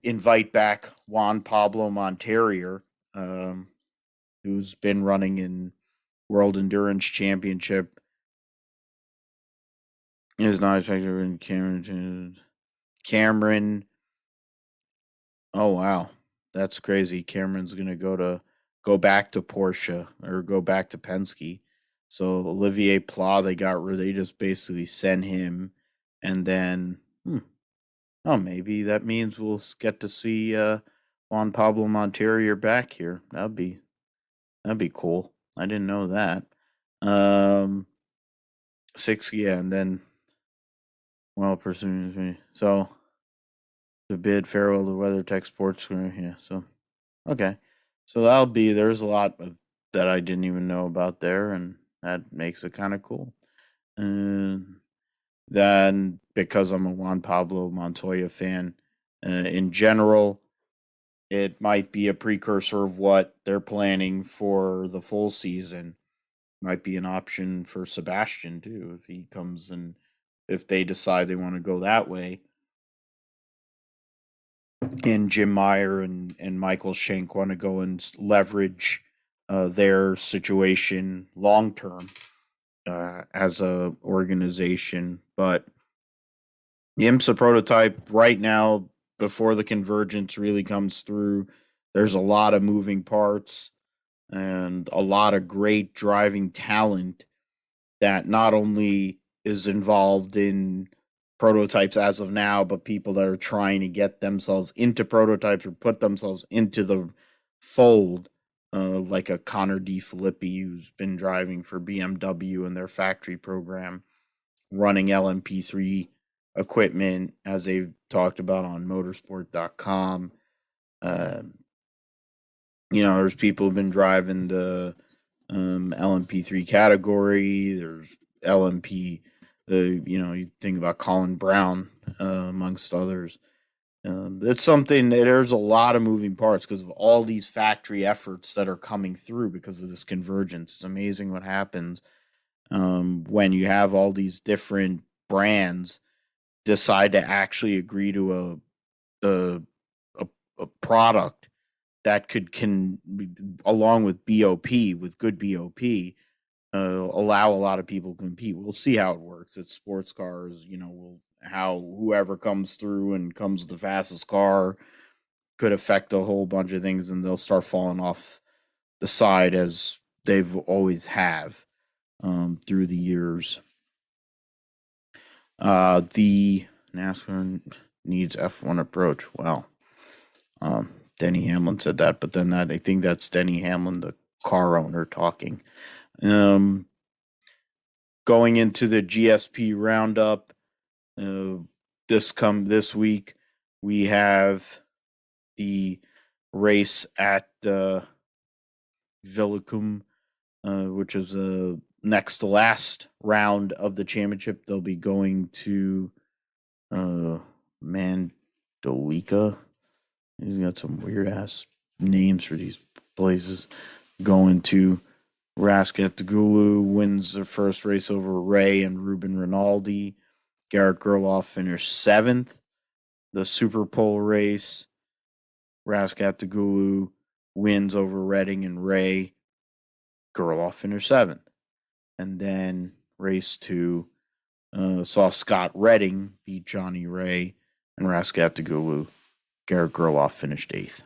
[SPEAKER 1] invite back Juan Pablo Montoya, who's been running in World Endurance Championship. Is not expected to win Cameron. Oh wow, that's crazy. Cameron's gonna go back to Porsche or go back to Penske. So Olivier Pla, they just basically sent him, and then oh, maybe that means we'll get to see Juan Pablo Montoya back here. That'd be cool. I didn't know that. Um, Six, yeah, and then well, pursuing so the bid farewell to WeatherTech Sports. Yeah, so okay, so there's a lot that I didn't even know about there, and that makes it kind of cool. And then because I'm a Juan Pablo Montoya fan, in general, it might be a precursor of what they're planning for the full season. Might be an option for Sebastian too if he comes and if they decide they want to go that way. And Jim Meyer and Michael Shank want to go and leverage their situation long term as a organization. But the IMSA prototype right now, before the convergence really comes through, there's a lot of moving parts and a lot of great driving talent that not only is involved in prototypes as of now, but people that are trying to get themselves into prototypes or put themselves into the fold, like a Connor D. Filippi, who's been driving for BMW in their factory program, running LMP3 equipment, as they've talked about on motorsport.com. Uh, there's people who've been driving the LMP3 category. There's LMP, you think about Colin Brown, amongst others. It's something there's a lot of moving parts because of all these factory efforts that are coming through because of this convergence. It's amazing what happens when you have all these different brands decide to actually agree to a, a, a product that can along with good BOP, allow a lot of people to compete. We'll see how it works. It's sports cars, how whoever comes through and comes with the fastest car could affect a whole bunch of things, and they'll start falling off the side as they've always have through the years. The NASCAR needs F1 approach. Wow. Denny Hamlin said that, but then I think that's Denny Hamlin, the car owner, talking. Going into the GSP Roundup, this week we have the race at Villicum, which is the next to last round of the championship. They'll be going to Mandalika. He's got some weird ass names for these places. Going to Raskatagulu, wins their first race over Ray and Ruben Rinaldi. Garrett Gerloff finished 7th. The Super Pole race, Raskatagulu wins over Redding and Ray. Gerloff finished 7th. And then race 2 saw Scott Redding beat Johnny Ray, and Raskatagulu, Garrett Gerloff finished 8th.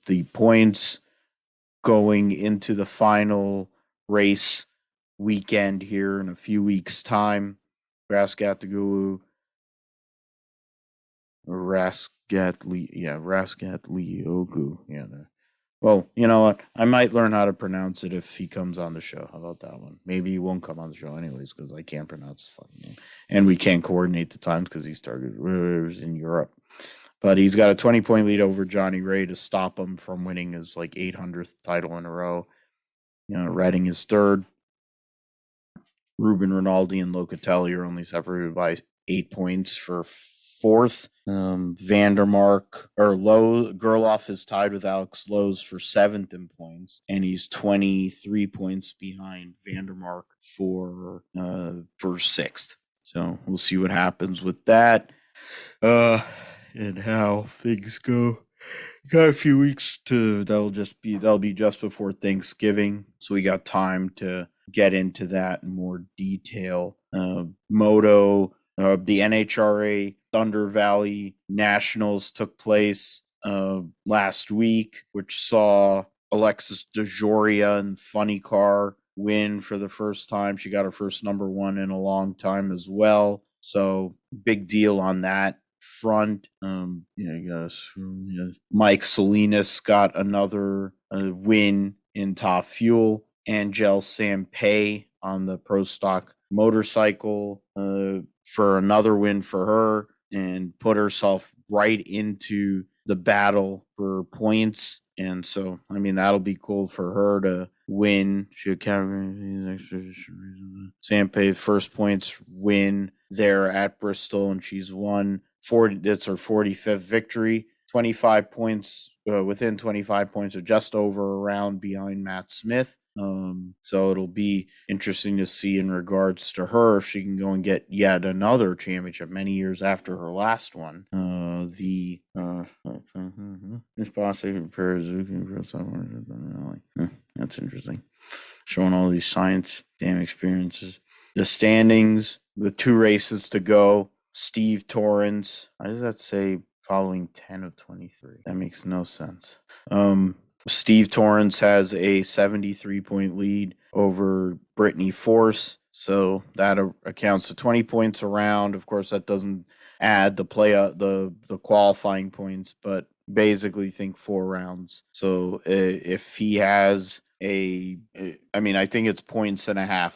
[SPEAKER 1] The points going into the final race weekend here in a few weeks' time. Raskatagulu, Raskatliogu. Yeah, Well, you know what? I might learn how to pronounce it if he comes on the show. How about that one? Maybe he won't come on the show anyways because I can't pronounce his fucking name, and we can't coordinate the times because he started in Europe. But he's got a 20-point lead over Johnny Ray to stop him from winning his like 800th title in a row. Redding is third. Ruben Rinaldi and Locatelli are only separated by 8 points for fourth. Vandermark or Gerloff is tied with Alex Lowe's for seventh in points, and he's 23 points behind Vandermark for sixth. So we'll see what happens with that, and how things go. Got a few weeks that'll be just before Thanksgiving, so we got time to get into that in more detail. Moto, the NHRA Thunder Valley Nationals took place last week, which saw Alexis DeJoria and Funny Car win for the first time. She got her first number one in a long time as well. So big deal on that front. Mike Salinas got another win in Top Fuel. Angel Sampay on the Pro Stock motorcycle for another win for her, and put herself right into the battle for points. And so, I mean, that'll be cool for her to win. Sampay first points win there at Bristol, and she's won 40. That's her 45th victory. 25 points, within 25 points, or just over a round behind Matt Smith. So it'll be interesting to see in regards to her if she can go and get yet another championship many years after her last one. That's interesting. Showing all these science damn experiences. The standings with 2 races to go. Steve Torrens. Why does that say following 10 of 23? That makes no sense. Steve Torrens has a 73-point lead over Brittany Force, so that accounts to 20 points around. Of course, that doesn't add the qualifying points, but basically think 4 rounds. So if he has I think it's 1.5 points.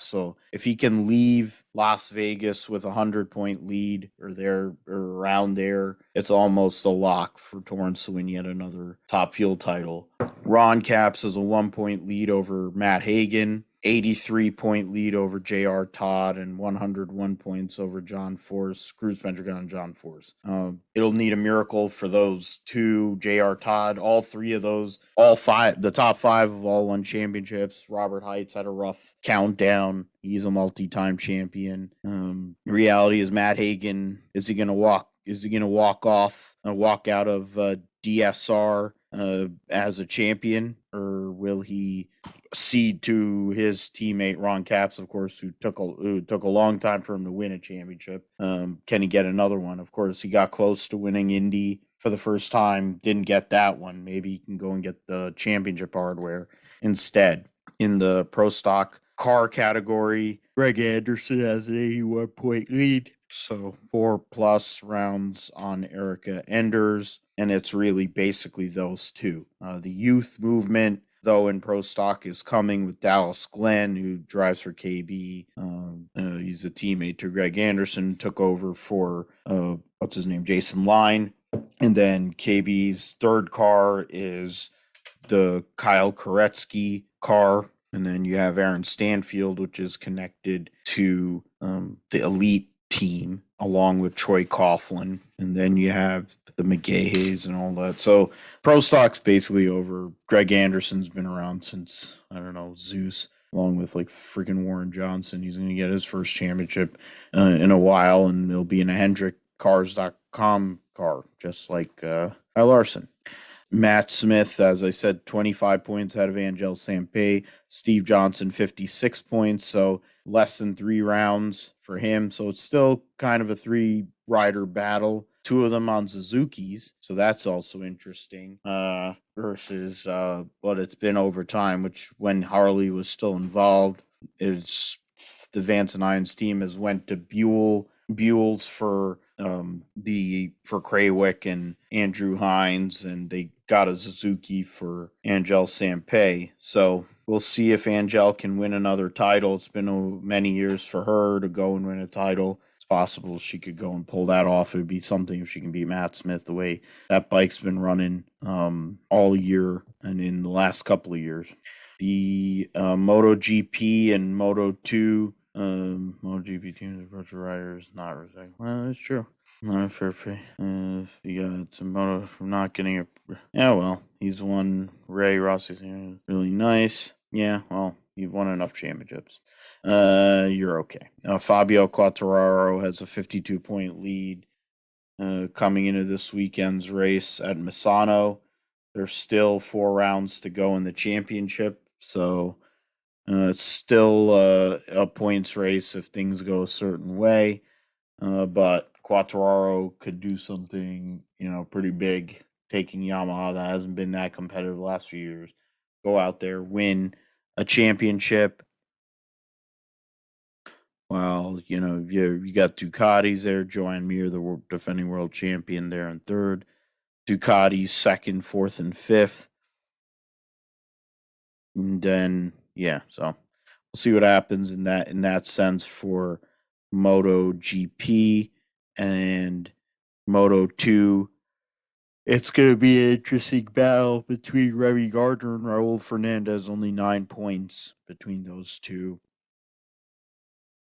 [SPEAKER 1] So if he can leave Las Vegas with 100-point lead or around there, it's almost a lock for Torrance to win yet another Top Fuel title. Ron Capps has a 1-point lead over Matt Hagan, 83-point lead over J.R. Todd, and 101 points over John Force, Cruz Pendragon and John Force. It'll need a miracle for those two, J.R. Todd, all 3 of those, all 5, the top 5 of all won championships. Robert Heights had a rough countdown. He's a multi-time champion. Reality is Matt Hagan, is he going to walk out of DSR as a champion, or will he cede to his teammate Ron Capps, of course, who took a long time for him to win a championship? Can he get another one? Of course, he got close to winning Indy for the first time, didn't get that one. Maybe he can go and get the championship hardware instead. In the Pro Stock car category, Greg Anderson has an 81-point lead. So 4+ rounds on Erica Enders, and it's really basically those two. The youth movement, though, in Pro Stock is coming with Dallas Glenn, who drives for KB. He's a teammate to Greg Anderson, took over for, Jason Line. And then KB's third car is the Kyle Koretsky car. And then you have Aaron Stanfield, which is connected to the elite team, along with Troy Coughlin. And then you have the McGahays and all that. So Pro Stock's basically over. Greg Anderson's been around since, Zeus, along with like freaking Warren Johnson. He's going to get his first championship in a while, and it'll be in a HendrickCars.com car, just like Kyle Larson. Matt Smith, as I said, 25 points out of Angel Sampay. Steve Johnson, 56 points, so less than 3 rounds for him. So it's still kind of a 3-rider battle. 2 of them on Suzuki's, so that's also interesting. Versus what it's been over time, which when Harley was still involved, it's the Vance and Irons team has went to Buell's for Craywick and Andrew Hines, and they got a Suzuki for Angel Sampei. So we'll see if Angel can win another title. It's been many years for her to go and win a title. It's possible she could go and pull that off. It would be something if she can beat Matt Smith the way that bike's been running all year and in the last couple of years. The MotoGP and Moto2 MotoGP teams approach riders not respect. Well, that's true. Not fair play. You got some Moto from not getting it. Yeah, well, he's won. Ray Rossi's really nice. Yeah, well, you've won enough championships. You're okay. Fabio Quartararo has a 52-point lead coming into this weekend's race at Misano. There's still 4 rounds to go in the championship, so it's still a points race if things go a certain way. But Quartararo could do something, pretty big, taking Yamaha that hasn't been that competitive the last few years. Go out there, win a championship. Well, you got Ducati's there. Joan Mir, the defending world champion, there in third. Ducati's second, fourth, and fifth. And then, so we'll see what happens in that sense for MotoGP and Moto2. It's going to be an interesting battle between Remy Gardner and Raul Fernandez. Only 9 points between those two.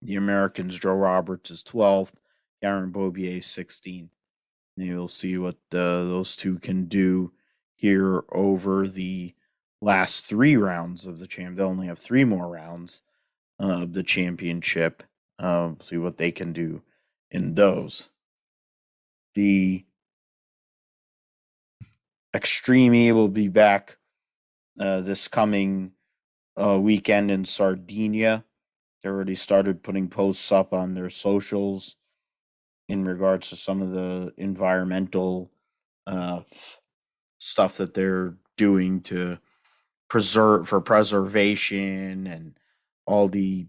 [SPEAKER 1] The Americans, Joe Roberts is 12th, Garen Bobier 16th. And you'll see what those two can do here over the last 3 rounds of the champ. They'll only have 3 more rounds of the championship. See what they can do in those. The Extreme E will be back this coming weekend in Sardinia. They already started putting posts up on their socials in regards to some of the environmental stuff that they're doing to preservation and all the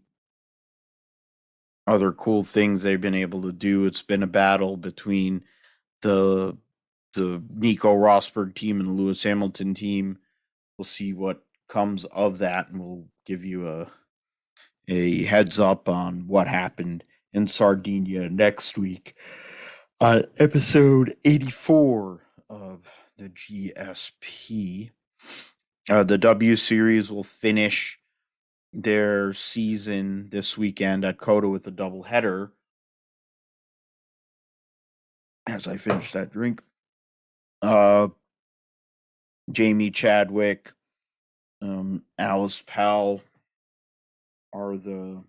[SPEAKER 1] other cool things they've been able to do. It's been a battle between the Nico Rosberg team and the Lewis Hamilton team. We'll see what comes of that, and we'll give you a heads up on what happened in Sardinia next week on episode 84 of the GSP. The W Series will finish their season this weekend at CoTA with a doubleheader. As I finish that drink, Jamie Chadwick, Alice Powell are the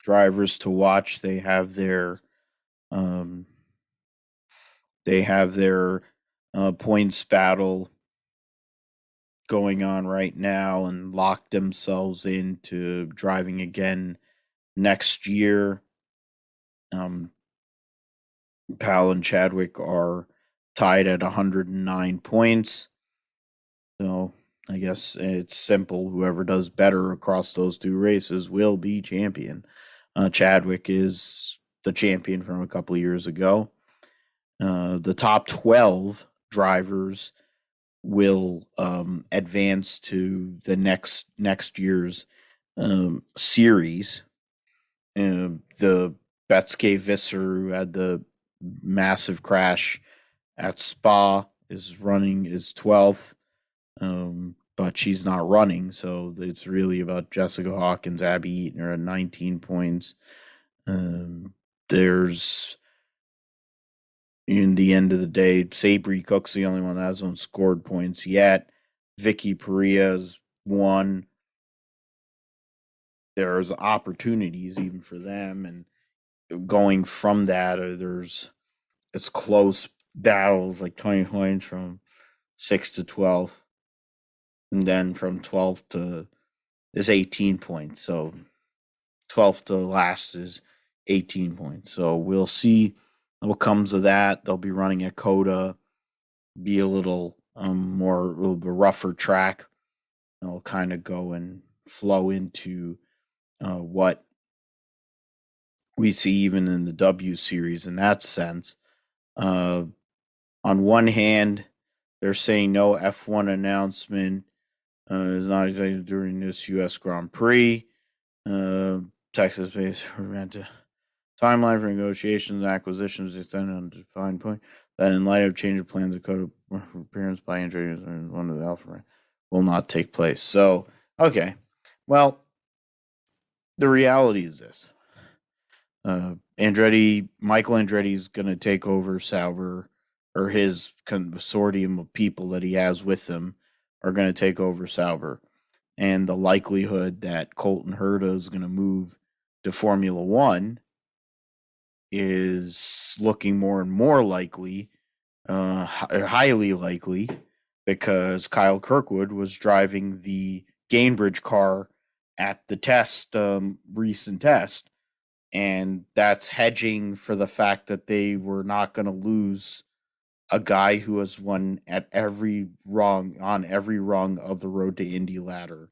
[SPEAKER 1] drivers to watch. They have their points battle going on right now and locked themselves into driving again next year. Powell and Chadwick are tied at 109 points. So I guess it's simple. Whoever does better across those 2 races will be champion. Chadwick is the champion from a couple of years ago. The top 12 drivers will advance to the next year's series. The Betske Visser, who had the massive crash at Spa, is 12th, but she's not running, so it's really about Jessica Hawkins, Abby Eaton are at 19 points. There's, in the end of the day, Sabri Cook's the only one that hasn't scored points yet. Vicky Paria's 1. There's opportunities even for them, and going from that, it's close battles like 20 points from 6 to 12, and then from 12 to is 18 points. So 12th to last is 18 points. So we'll see what comes of that. They'll be running at CoTA, be a little bit rougher track. They'll kind of go and flow into what we see even in the W Series in that sense. On one hand, They're saying no F1 announcement is not expected during this U.S. Grand Prix. Texas-based timeline for negotiations and acquisitions extended on a defined point. That in light of change of plans, the code of appearance by Andretti and one of the Alpha will not take place. So, okay. Well, the reality is this. Michael Andretti is going to take over Sauber, or his consortium of people that he has with him are going to take over Sauber. And the likelihood that Colton Herta is going to move to Formula One is looking more and more likely, highly likely, because Kyle Kirkwood was driving the Gainbridge car at the recent test, and that's hedging for the fact that they were not going to lose a guy who has won on every rung of the road to Indy ladder.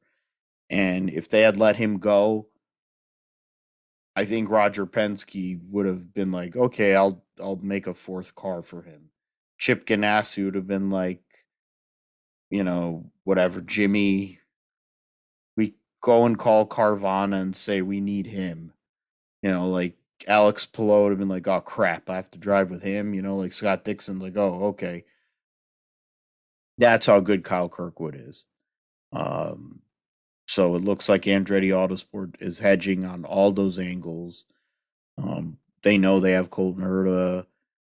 [SPEAKER 1] And if they had let him go, I think Roger Penske would have been like, okay, I'll make a fourth car for him. Chip Ganassi would have been like, whatever, Jimmy, we go and call Carvana and say we need him. Like Alex Palou would have been like, oh crap, I have to drive with him. Like Scott Dixon, like, oh, okay. That's how good Kyle Kirkwood is. So it looks like Andretti Autosport is hedging on all those angles. They know they have Colton Herta.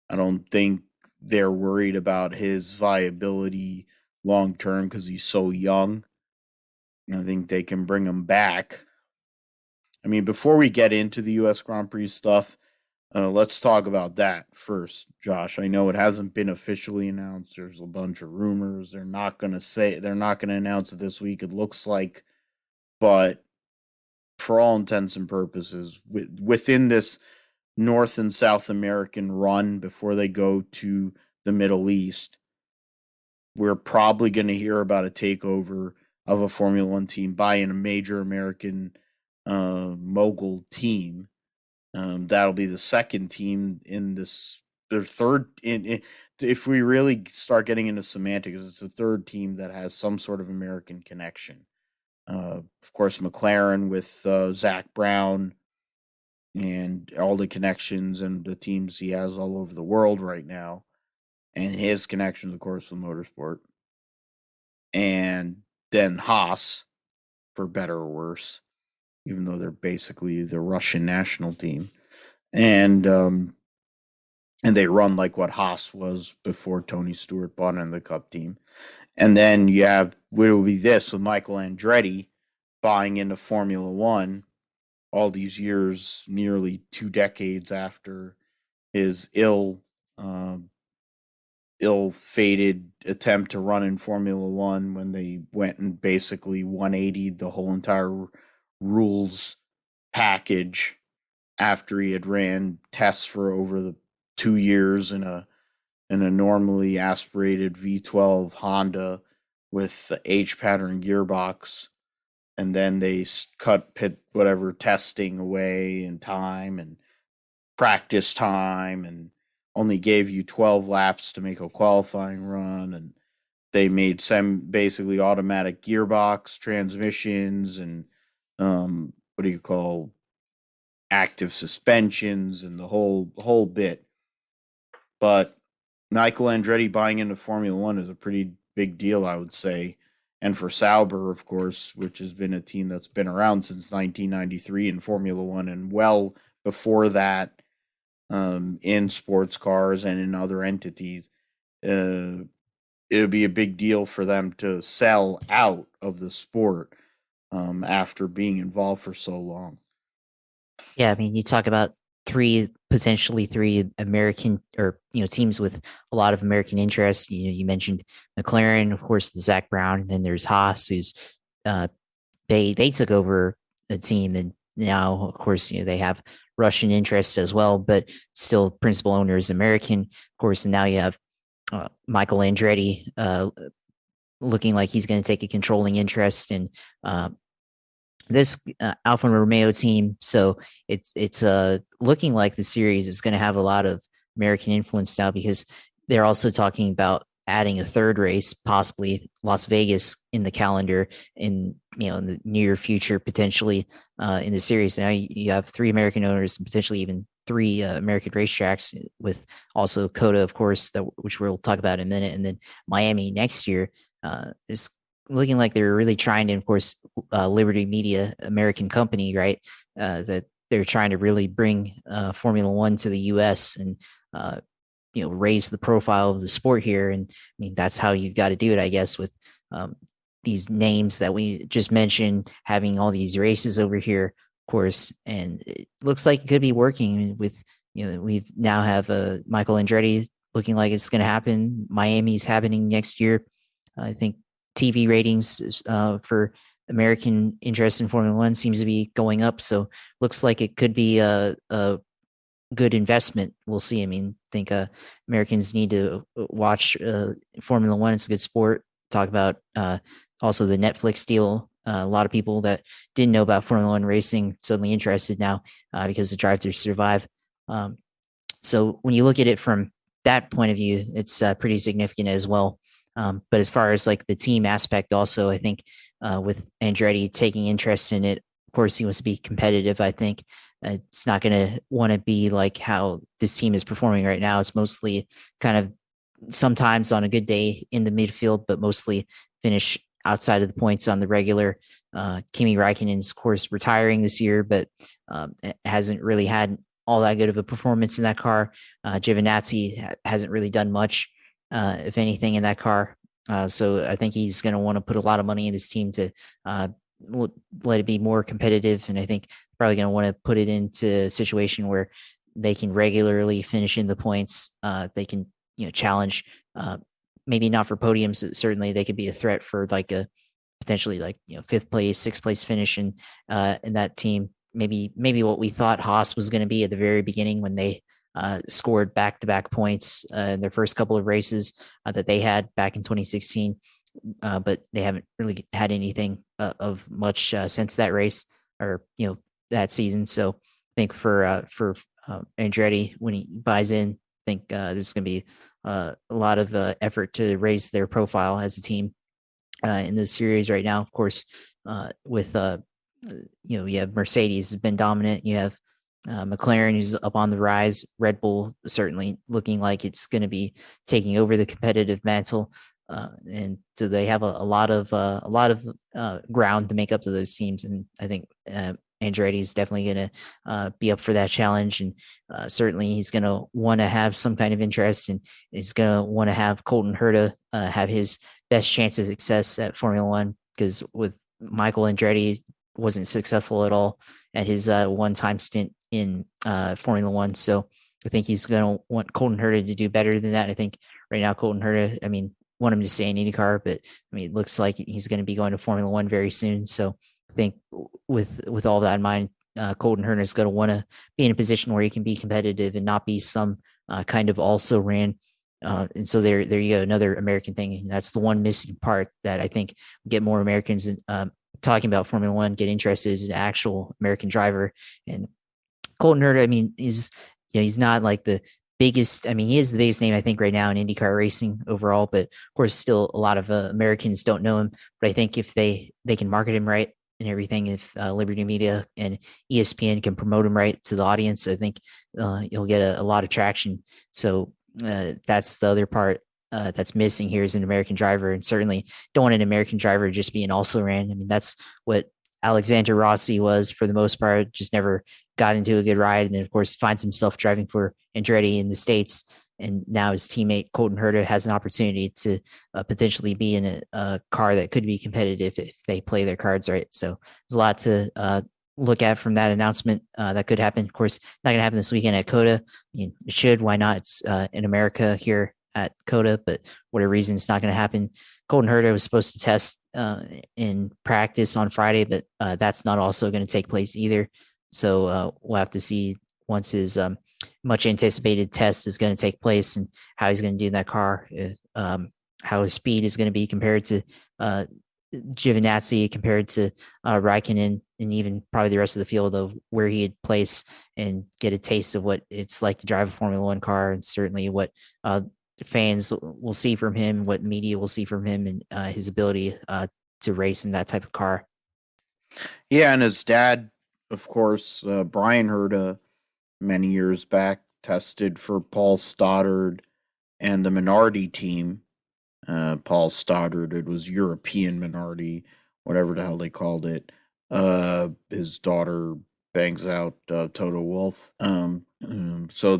[SPEAKER 1] I don't think they're worried about his viability long term because he's so young. I think they can bring him back. I mean, before we get into the U.S. Grand Prix stuff, let's talk about that first, Josh. I know it hasn't been officially announced. There's a bunch of rumors. They're not going to announce it this week, it looks like. But for all intents and purposes, within this North and South American run before they go to the Middle East, we're probably going to hear about a takeover of a Formula One team by a major American mogul team. That'll be the second team in this, or third. If we really start getting into semantics, it's the third team that has some sort of American connection. Of course, McLaren with Zach Brown and all the connections and the teams he has all over the world right now, and his connections, of course, with motorsport. And then Haas, for better or worse, even though they're basically the Russian national team. And they run like what Haas was before Tony Stewart bought in the Cup team. And then you have, it will be this with Michael Andretti buying into Formula One all these years, nearly 2 decades after his ill-fated attempt to run in Formula One, when they went and basically 180'd the whole entire rules package after he had ran tests for over the 2 years in a normally aspirated V12 Honda with the H pattern gearbox. And then they cut whatever testing away and time and practice time, and only gave you 12 laps to make a qualifying run. And they made some basically automatic gearbox transmissions and what do you call active suspensions and the whole bit. But Michael Andretti buying into Formula One is a pretty big deal, I would say. And for Sauber, of course, which has been a team that's been around since 1993 in Formula One and well before that in sports cars and in other entities, it would be a big deal for them to sell out of the sport after being involved for so long.
[SPEAKER 2] Yeah, I mean, you talk about potentially three American or teams with a lot of American interest. You mentioned McLaren, of course, the Zach Brown, and then there's Haas, who's they took over the team, and now, of course, they have Russian interest as well, but still principal owner is American, of course. And now you have Michael Andretti looking like he's going to take a controlling interest in this Alfa Romeo team. So it's looking like the series is going to have a lot of American influence now, because they're also talking about adding a third race, possibly Las Vegas, in the calendar in in the near future, potentially in the series. Now you have three American owners and potentially even three American racetracks, with also CoTA, of course, which we'll talk about in a minute, and then Miami next year. It's looking like they're really trying to, of course, Liberty Media, American company, right? That they're trying to really bring Formula One to the U.S. and raise the profile of the sport here. And I mean, that's how you've got to do it, I guess, with these names that we just mentioned, having all these races over here, of course. And it looks like it could be working with, we've now have Michael Andretti looking like it's going to happen. Miami's happening next year. I think TV ratings for American interest in Formula One seems to be going up. So looks like it could be a good investment. We'll see. I mean, I think Americans need to watch Formula One. It's a good sport. Talk about also the Netflix deal. A lot of people that didn't know about Formula One racing suddenly interested now because of Drive to Survive. So when you look at it from that point of view, it's pretty significant as well. But as far as like the team aspect, also, I think with Andretti taking interest in it, of course, he wants to be competitive. I think it's not going to want to be like how this team is performing right now. It's mostly kind of sometimes on a good day in the midfield, but mostly finish outside of the points on the regular. Kimi Räikkönen's, of course, retiring this year, but hasn't really had all that good of a performance in that car. Giovinazzi hasn't really done much, if anything, in that car. So I think he's going to want to put a lot of money in his team to let it be more competitive. And I think probably going to want to put it into a situation where they can regularly finish in the points. They can, challenge, maybe not for podiums, but certainly they could be a threat for like a potentially like, fifth place, sixth place finish in that team. Maybe what we thought Haas was going to be at the very beginning when they scored back-to-back points in their first couple of races that they had back in 2016. But they haven't really had anything of much since that race or, that season. So I think for Andretti, when he buys in, I think there's going to be a lot of effort to raise their profile as a team in the series right now. Of course, with you have Mercedes has been dominant. You have McLaren who's up on the rise. Red Bull certainly looking like it's going to be taking over the competitive mantle, and so they have a lot of ground to make up to those teams. And I think Andretti is definitely going to be up for that challenge, and certainly he's going to want to have some kind of interest, and he's going to want to have Colton Herta have his best chance of success at Formula One, because with Michael Andretti wasn't successful at all at his one-time stint in Formula One. So I think he's going to want Colton Herta to do better than that. I think right now Colton Herta, I mean, want him to stay in IndyCar, but I mean, it looks like he's going to be going to Formula One very soon. So I think with all that in mind, Colton Herta is going to want to be in a position where he can be competitive and not be some kind of also ran. And so there you go, another American thing. And that's the one missing part that I think get more Americans talking about Formula One, get interested as an actual American driver. And Colton Herta, I mean, he's not like the biggest. I mean, he is the biggest name I think right now in IndyCar racing overall, but of course, still a lot of Americans don't know him. But I think if they can market him right and everything, if Liberty Media and ESPN can promote him right to the audience, I think you'll get a lot of traction. So that's the other part that's missing here is an American driver, and certainly don't want an American driver to just be an also ran. I mean, that's what Alexander Rossi was for the most part, just never got into a good ride. And then of course finds himself driving for Andretti in the States. And now his teammate Colton Herta has an opportunity to potentially be in a car that could be competitive if they play their cards right. So there's a lot to look at from that announcement that could happen. Of course, not going to happen this weekend at CoTA. I mean, it should. Why not? It's in America here at CoTA, but whatever reason, it's not going to happen. Colton Herta was supposed to test in practice on Friday, but that's not also going to take place either. So we'll have to see once his much anticipated test is going to take place and how he's going to do in that car, how his speed is going to be compared to Giovinazzi, compared to Räikkönen, and even probably the rest of the field of where he'd place and get a taste of what it's like to drive a Formula One car, and certainly what fans will see from him, what media will see from him, and his ability to race in that type of car.
[SPEAKER 1] Yeah, and his dad, of course, Brian Herta, many years back, tested for Paul Stoddard and the Minardi team. Paul Stoddard, it was European Minardi, whatever the hell they called it. His daughter bangs out Toto Wolff. So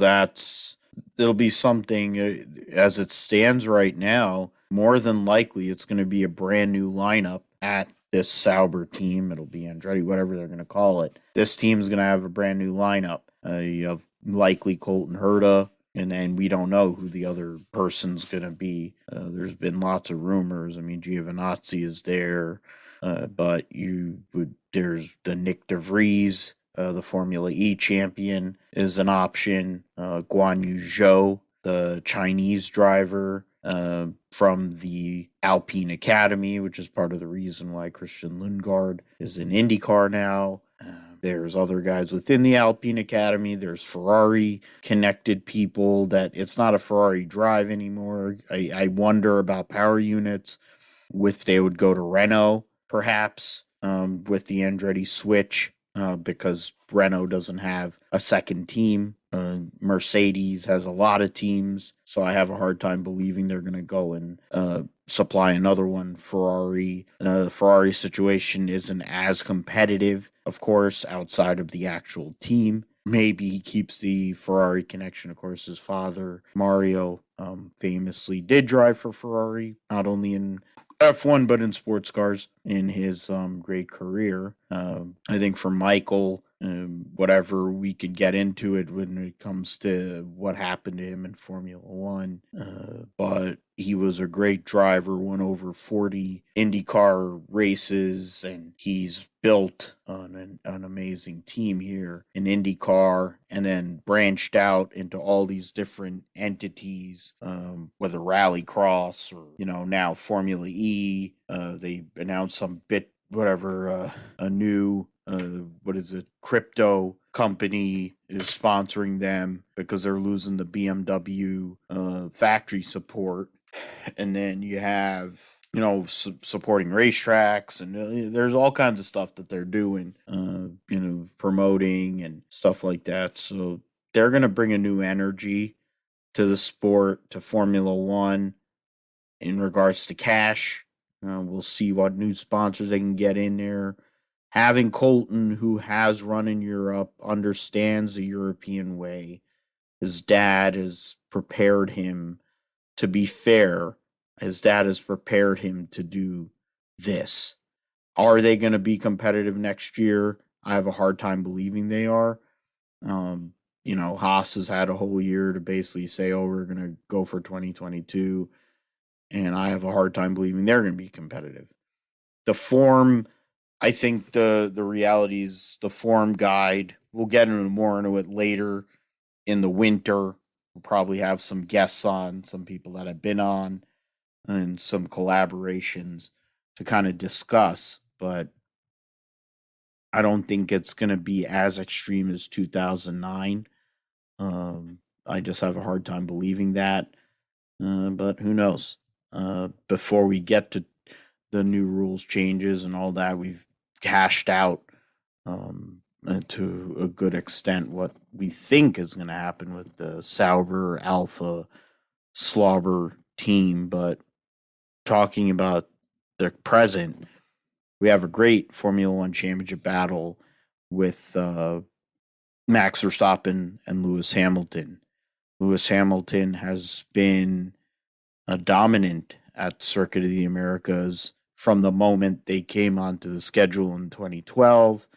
[SPEAKER 1] it'll be something as it stands right now. More than likely, it's going to be a brand new lineup at this Sauber team. It'll be Andretti, whatever they're going to call it. This team's going to have a brand new lineup. You have likely Colton Herta, and then we don't know who the other person's going to be. There's been lots of rumors. I mean, Giovinazzi is there, but there's the Nick DeVries, the Formula E champion, is an option. Guan Yu Zhou, the Chinese driver from the Alpine Academy, which is part of the reason why Christian Lundgaard is in IndyCar now. There's other guys within the Alpine Academy. There's Ferrari connected people that it's not a Ferrari drive anymore. I wonder about power units, if they would go to Renault, perhaps, with the Andretti switch, because Renault doesn't have a second team. Mercedes has a lot of teams, so I have a hard time believing they're going to go and supply another one. Ferrari, the Ferrari situation isn't as competitive, of course, outside of the actual team. Maybe he keeps the Ferrari connection. Of course, his father, Mario, famously did drive for Ferrari, not only in F1 but in sports cars in his great career. I think for Michael, whatever we could get into it when it comes to what happened to him in Formula One, but he was a great driver, won over 40 IndyCar races, and he's built on an amazing team here in IndyCar, and then branched out into all these different entities, whether Rallycross or, now Formula E. They announced a new crypto company is sponsoring them because they're losing the BMW factory support. And then you have, supporting racetracks, and there's all kinds of stuff that they're doing, promoting and stuff like that. So they're going to bring a new energy to the sport, to Formula One, in regards to cash. We'll see what new sponsors they can get in there. Having Colton, who has run in Europe, understands the European way. His dad has prepared him to be fair. His dad has prepared him to do this. Are they going to be competitive next year? I have a hard time believing they are. Haas has had a whole year to basically say, oh, we're going to go for 2022. And I have a hard time believing they're going to be competitive. The form, I think the reality is the form guide. We'll get more into it later in the winter. We'll probably have some guests on, some people that have been on, and some collaborations to kind of discuss. But I don't think it's going to be as extreme as 2009. I just have a hard time believing that. But who knows? Before we get to the new rules changes and all that, we've hashed out to a good extent what we think is going to happen with the Sauber Alpha Slobber team. But talking about the present, we have a great Formula One championship battle with Max Verstappen and Lewis Hamilton. Lewis Hamilton has been a dominant at Circuit of the Americas from the moment they came onto the schedule in 2012.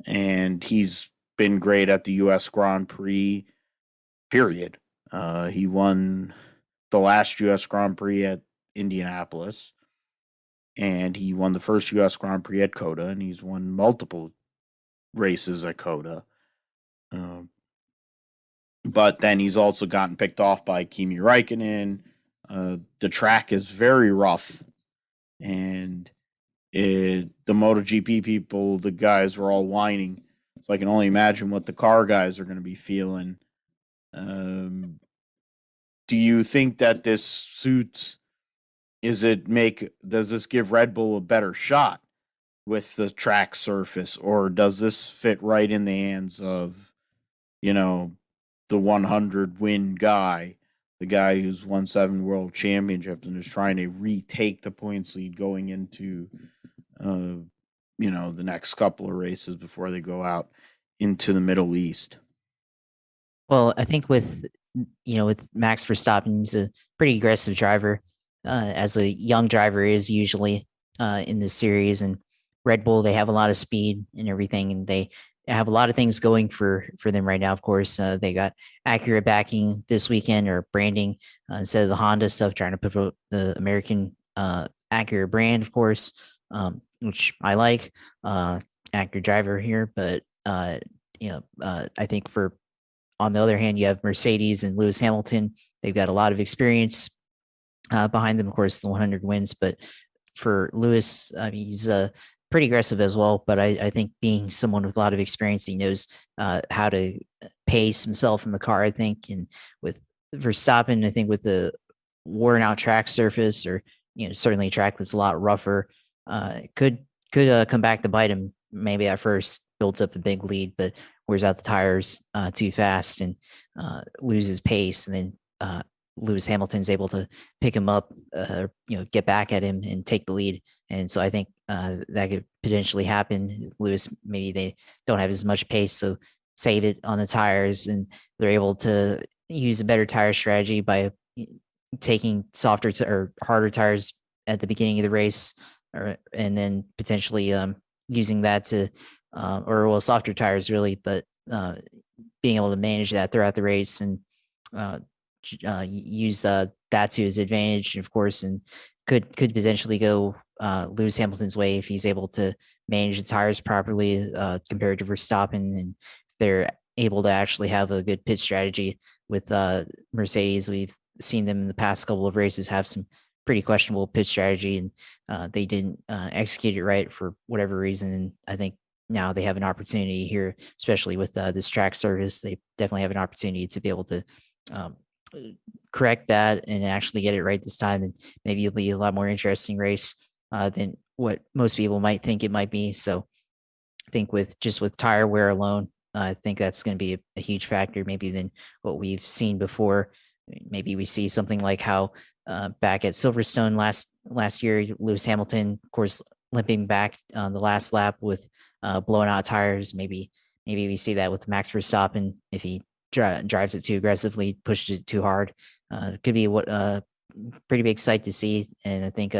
[SPEAKER 1] And he's been great at the U.S. Grand Prix, period. He won the last U.S. Grand Prix at Indianapolis, and he won the first U.S. Grand Prix at CoTA, and he's won multiple races at CoTA. But then he's also gotten picked off by Kimi Räikkönen. The track is very rough, and the MotoGP people, the guys were all whining. So I can only imagine what the car guys are going to be feeling. do you think that this suits? Does this give Red Bull a better shot with the track surface, or does this fit right in the hands of, you know, the 100 win guy, the guy who's won 7 world championships and is trying to retake the points lead going into, uh, the next couple of races before they go out into the Middle East?
[SPEAKER 2] Well, I think with Max Verstappen, he's a pretty aggressive driver, as a young driver is usually in this series. And Red Bull, they have a lot of speed and everything, and they have a lot of things going for them right now. Of course, they got accurate backing this weekend, or branding, instead of the Honda stuff, trying to promote the American Acura brand, of course, which I like. Acura driver here, but I think for on the other hand, you have Mercedes and Lewis Hamilton. They've got a lot of experience behind them, of course, the 100 wins. But for Lewis, he's pretty aggressive as well. But I think being someone with a lot of experience, he knows how to pace himself in the car, I think. And with Verstappen, I think with the worn out track surface, or certainly a track that's a lot rougher, could come back to bite him. Maybe at first builds up a big lead, but wears out the tires too fast and loses pace, and then Lewis Hamilton's able to pick him up, get back at him and take the lead. And so I think that could potentially happen. Lewis, maybe they don't have as much pace, so save it on the tires, and they're able to use a better tire strategy by taking softer or harder tires at the beginning of the race, and then potentially using that to softer tires really, but being able to manage that throughout the race and use that to his advantage, of course, and could potentially go Lewis Hamilton's way if he's able to manage the tires properly compared to Verstappen, and they're able to actually have a good pit strategy with Mercedes. We've seen them in the past couple of races have some pretty questionable pit strategy, and they didn't execute it right for whatever reason. And I think now they have an opportunity here, especially with this track service. They definitely have an opportunity to be able to correct that and actually get it right this time. And maybe it'll be a lot more interesting race than what most people might think it might be. So I think with tire wear alone, I think that's going to be a huge factor, maybe than what we've seen before. Maybe we see something like how back at Silverstone last year, Lewis Hamilton, of course, limping back on the last lap with blown out tires. Maybe we see that with Max Verstappen if he drives it too aggressively, pushes it too hard. It could be what pretty big sight to see. And I think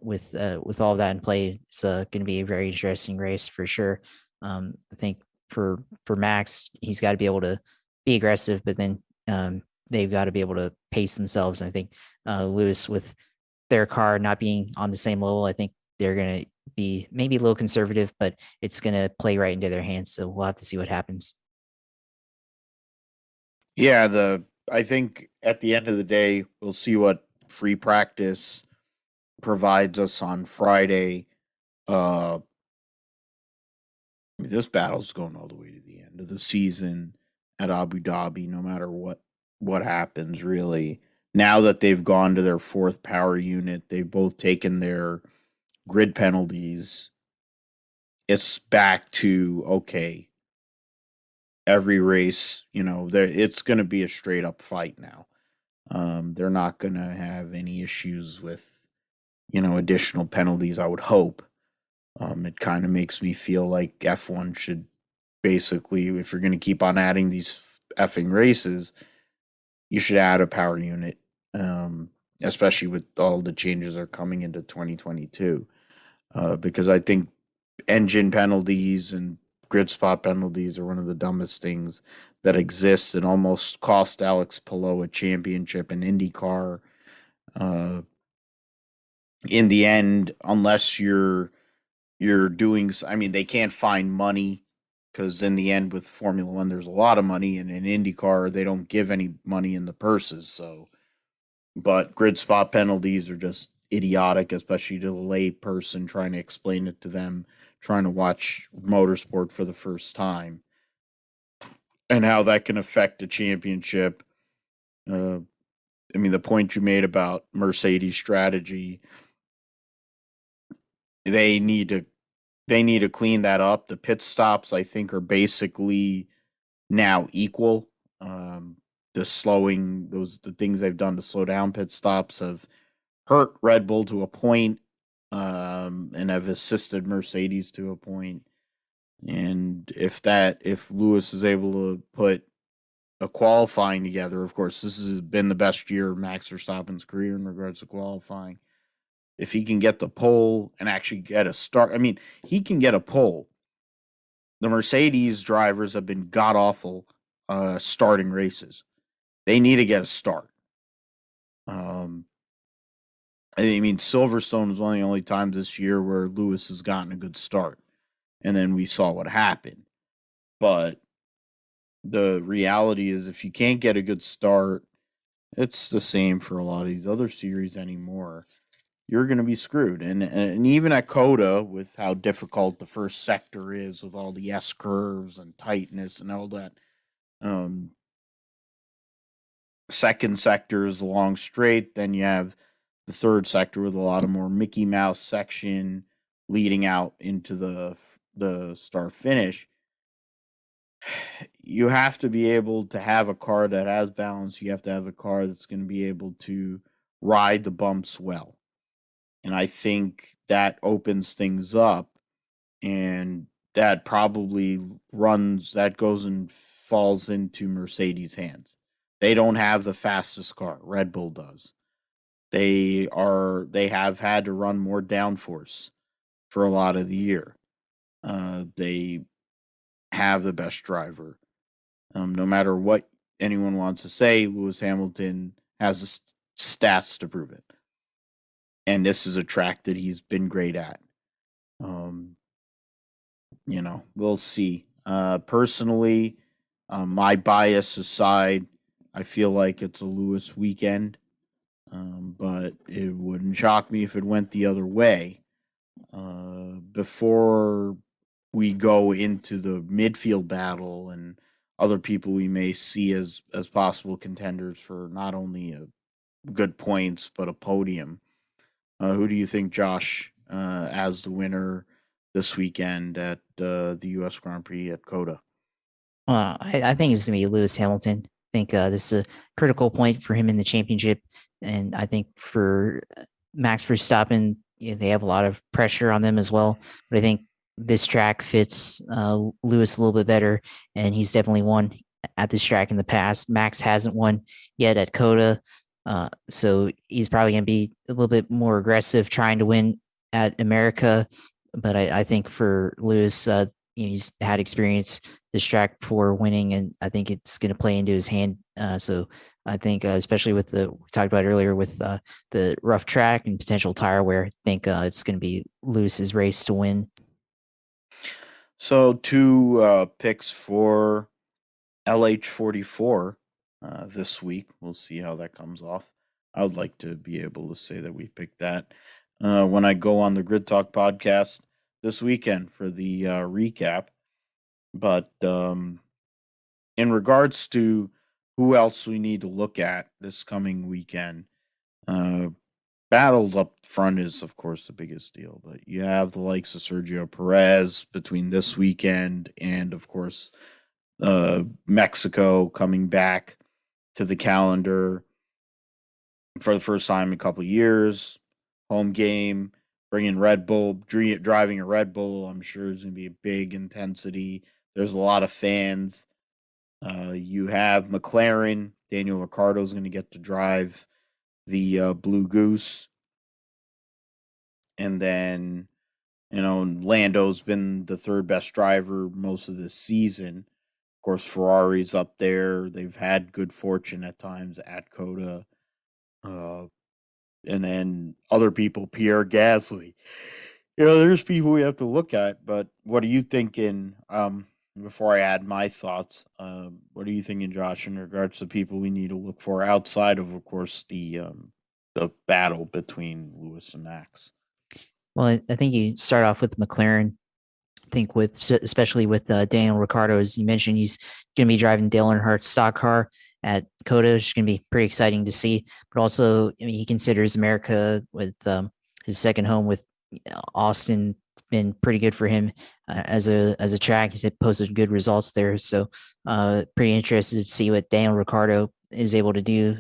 [SPEAKER 2] with all of that in play, it's going to be a very interesting race for sure. I think for Max, he's got to be able to be aggressive, but then they've got to be able to pace themselves. And I think Lewis, with their car not being on the same level, I think they're going to be maybe a little conservative, but it's going to play right into their hands. So we'll have to see what happens.
[SPEAKER 1] Yeah, I think at the end of the day, we'll see what free practice provides us on Friday. This battle's going all the way to the end of the season at Abu Dhabi, no matter what happens, really. Now that they've gone to their fourth power unit, they've both taken their grid penalties. It's back to, okay, every race, it's going to be a straight up fight now. They're not going to have any issues with, additional penalties, I would hope. It kind of makes me feel like F1 should basically, if you're going to keep on adding these effing races, you should add a power unit, especially with all the changes that are coming into 2022. Because I think engine penalties and grid spot penalties are one of the dumbest things that exist, and almost cost Alex Palou a championship in IndyCar. In the end, unless you're doing, I mean, they can't find money, because in the end with Formula One, there's a lot of money, and in IndyCar, they don't give any money in the purses. So, but grid spot penalties are just idiotic, especially to the lay person trying to explain it to them, trying to watch motorsport for the first time, and how that can affect a championship. I mean, the point you made about Mercedes strategy, they need to clean that up. The pit stops, I think, are basically now equal. The things they've done to slow down pit stops have hurt Red Bull to a point, and have assisted Mercedes to a point. And if Lewis is able to put a qualifying together, of course, this has been the best year of Max Verstappen's career in regards to qualifying. If he can get the pole and actually get a start, I mean, he can get a pole. The Mercedes drivers have been god awful starting races. They need to get a start. I mean, Silverstone was one of the only times this year where Lewis has gotten a good start. And then we saw what happened. But the reality is, if you can't get a good start, it's the same for a lot of these other series anymore. You're going to be screwed. And even at CoTA, with how difficult the first sector is, with all the S curves and tightness and all that, second sector is a long straight. Then you have the third sector with a lot of more Mickey Mouse section leading out into the start finish. You have to be able to have a car that has balance. You have to have a car that's going to be able to ride the bumps well. And I think that opens things up, and that probably goes and falls into Mercedes' hands. They don't have the fastest car. Red Bull does. They have had to run more downforce for a lot of the year. They have the best driver. No matter what anyone wants to say, Lewis Hamilton has the stats to prove it. And this is a track that he's been great at. We'll see. Personally, my bias aside, I feel like it's a Lewis weekend. But it wouldn't shock me if it went the other way. Before we go into the midfield battle and other people we may see as possible contenders for not only good points but a podium, who do you think, Josh, as the winner this weekend at the U.S. Grand Prix at CoTA?
[SPEAKER 2] I think it's going to be Lewis Hamilton. I think this is a critical point for him in the championship. And I think for Max Verstappen, they have a lot of pressure on them as well. But I think this track fits Lewis a little bit better. And he's definitely won at this track in the past. Max hasn't won yet at CoTA. So he's probably going to be a little bit more aggressive trying to win at America. But I think for Lewis, he's had experience this track before winning, and I think it's going to play into his hand. So I think, especially with we talked about earlier with the rough track and potential tire wear, I think it's going to be Lewis's race to win.
[SPEAKER 1] So 2 picks for LH44 this week. We'll see how that comes off. I would like to be able to say that we picked that when I go on the Grid Talk podcast this weekend for the recap. But in regards to who else we need to look at this coming weekend, battles up front is, of course, the biggest deal. But you have the likes of Sergio Perez between this weekend and, of course, Mexico coming back to the calendar for the first time in a couple of years. Home game, bringing Red Bull, driving a Red Bull, I'm sure is going to be a big intensity. There's a lot of fans. You have McLaren. Daniel Ricciardo is going to get to drive the Blue Goose. And then, Lando's been the third best driver most of this season. Of course, Ferrari's up there. They've had good fortune at times at CoTA. And then other people, Pierre Gasly. There's people we have to look at. But what are you thinking? Before I add my thoughts, what are you thinking, Josh, in regards to people we need to look for outside of course, the battle between Lewis and Max?
[SPEAKER 2] Well, I think you start off with McLaren. I think especially with Daniel Ricciardo, as you mentioned, he's going to be driving Dale Earnhardt's stock car. at CoTA, which is going to be pretty exciting to see. But also, I mean, he considers America with his second home with Austin. Been pretty good for him as a track. He's posted good results there. So pretty interested to see what Daniel Ricciardo is able to do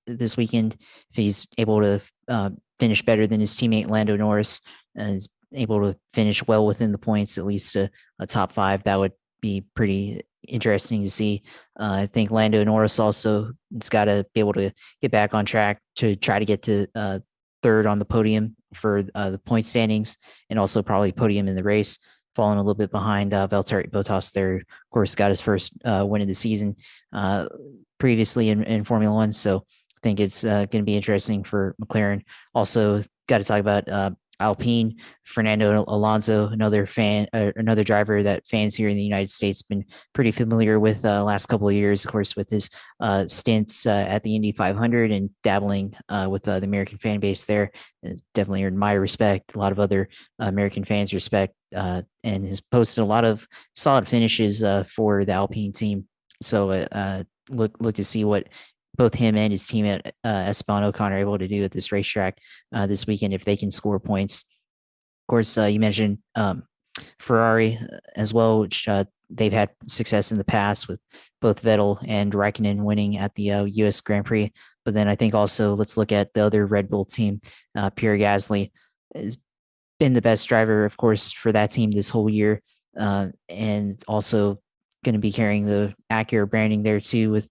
[SPEAKER 2] this weekend. If he's able to finish better than his teammate Lando Norris and is able to finish well within the points, at least a top five, that would be pretty interesting to see. I think Lando Norris also has got to be able to get back on track to try to get to third on the podium for the point standings, and also probably podium in the race, falling a little bit behind Valtteri Bottas there. Of course, got his first win of the season previously in Formula One. So I think it's going to be interesting for McLaren. Also, got to talk about Alpine, Fernando Alonso, another driver that fans here in the United States been pretty familiar with last couple of years, of course, with his stints at the Indy 500 and dabbling with the American fan base there. It's definitely earned my respect. A lot of other American fans respect, and has posted a lot of solid finishes for the Alpine team. So look to see what both him and his team at Esteban Ocon are able to do at this racetrack this weekend if they can score points. Of course, you mentioned Ferrari as well, which they've had success in the past with both Vettel and Raikkonen winning at the U.S. Grand Prix. But then I think also let's look at the other Red Bull team. Pierre Gasly has been the best driver, of course, for that team this whole year, and also going to be carrying the Acura branding there too with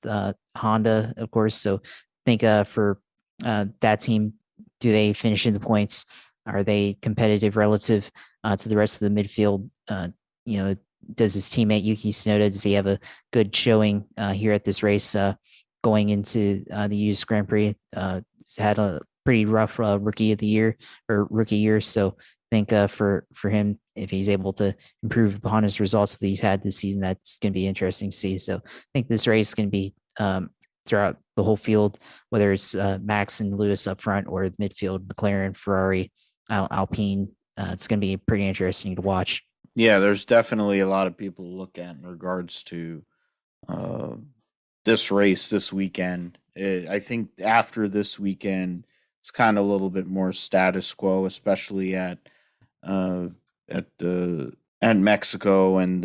[SPEAKER 2] Honda, of course. So I think for that team, do they finish in the points? Are they competitive relative to the rest of the midfield? Does his teammate Yuki Tsunoda, does he have a good showing here at this race going into the US Grand Prix? He's had a pretty rough rookie of the year or rookie year. So I think for him, if he's able to improve upon his results that he's had this season, that's going to be interesting to see. So I think this race is going to be throughout the whole field, whether it's Max and Lewis up front or the midfield, McLaren, Ferrari, Alpine. It's going to be pretty interesting to watch.
[SPEAKER 1] Yeah, there's definitely a lot of people to look at in regards to uh, this race this weekend. I think after this weekend, it's kind of a little bit more status quo, especially uh, at at Mexico and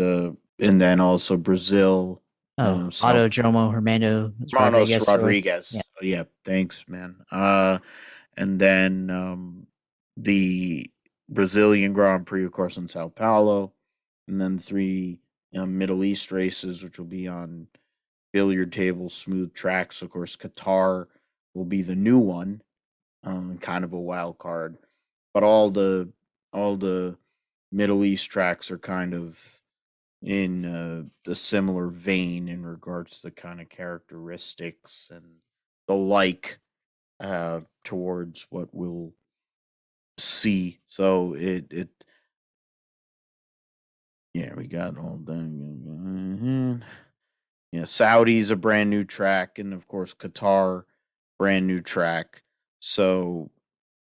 [SPEAKER 1] then also Brazil.
[SPEAKER 2] Oh,
[SPEAKER 1] South
[SPEAKER 2] Autodromo Hernando
[SPEAKER 1] Manos
[SPEAKER 2] Rodriguez. Yeah.
[SPEAKER 1] Rodriguez. Yeah, thanks, man. And then the Brazilian Grand Prix, of course, in Sao Paulo, and then three Middle East races, which will be on billiard table, smooth tracks. Of course, Qatar will be the new one, kind of a wild card. But all the Middle East tracks are kind of in the similar vein in regards to kind of characteristics and the like towards what we'll see. So it yeah, we got all that. Yeah, Saudi's a brand new track, and of course Qatar, brand new track. So,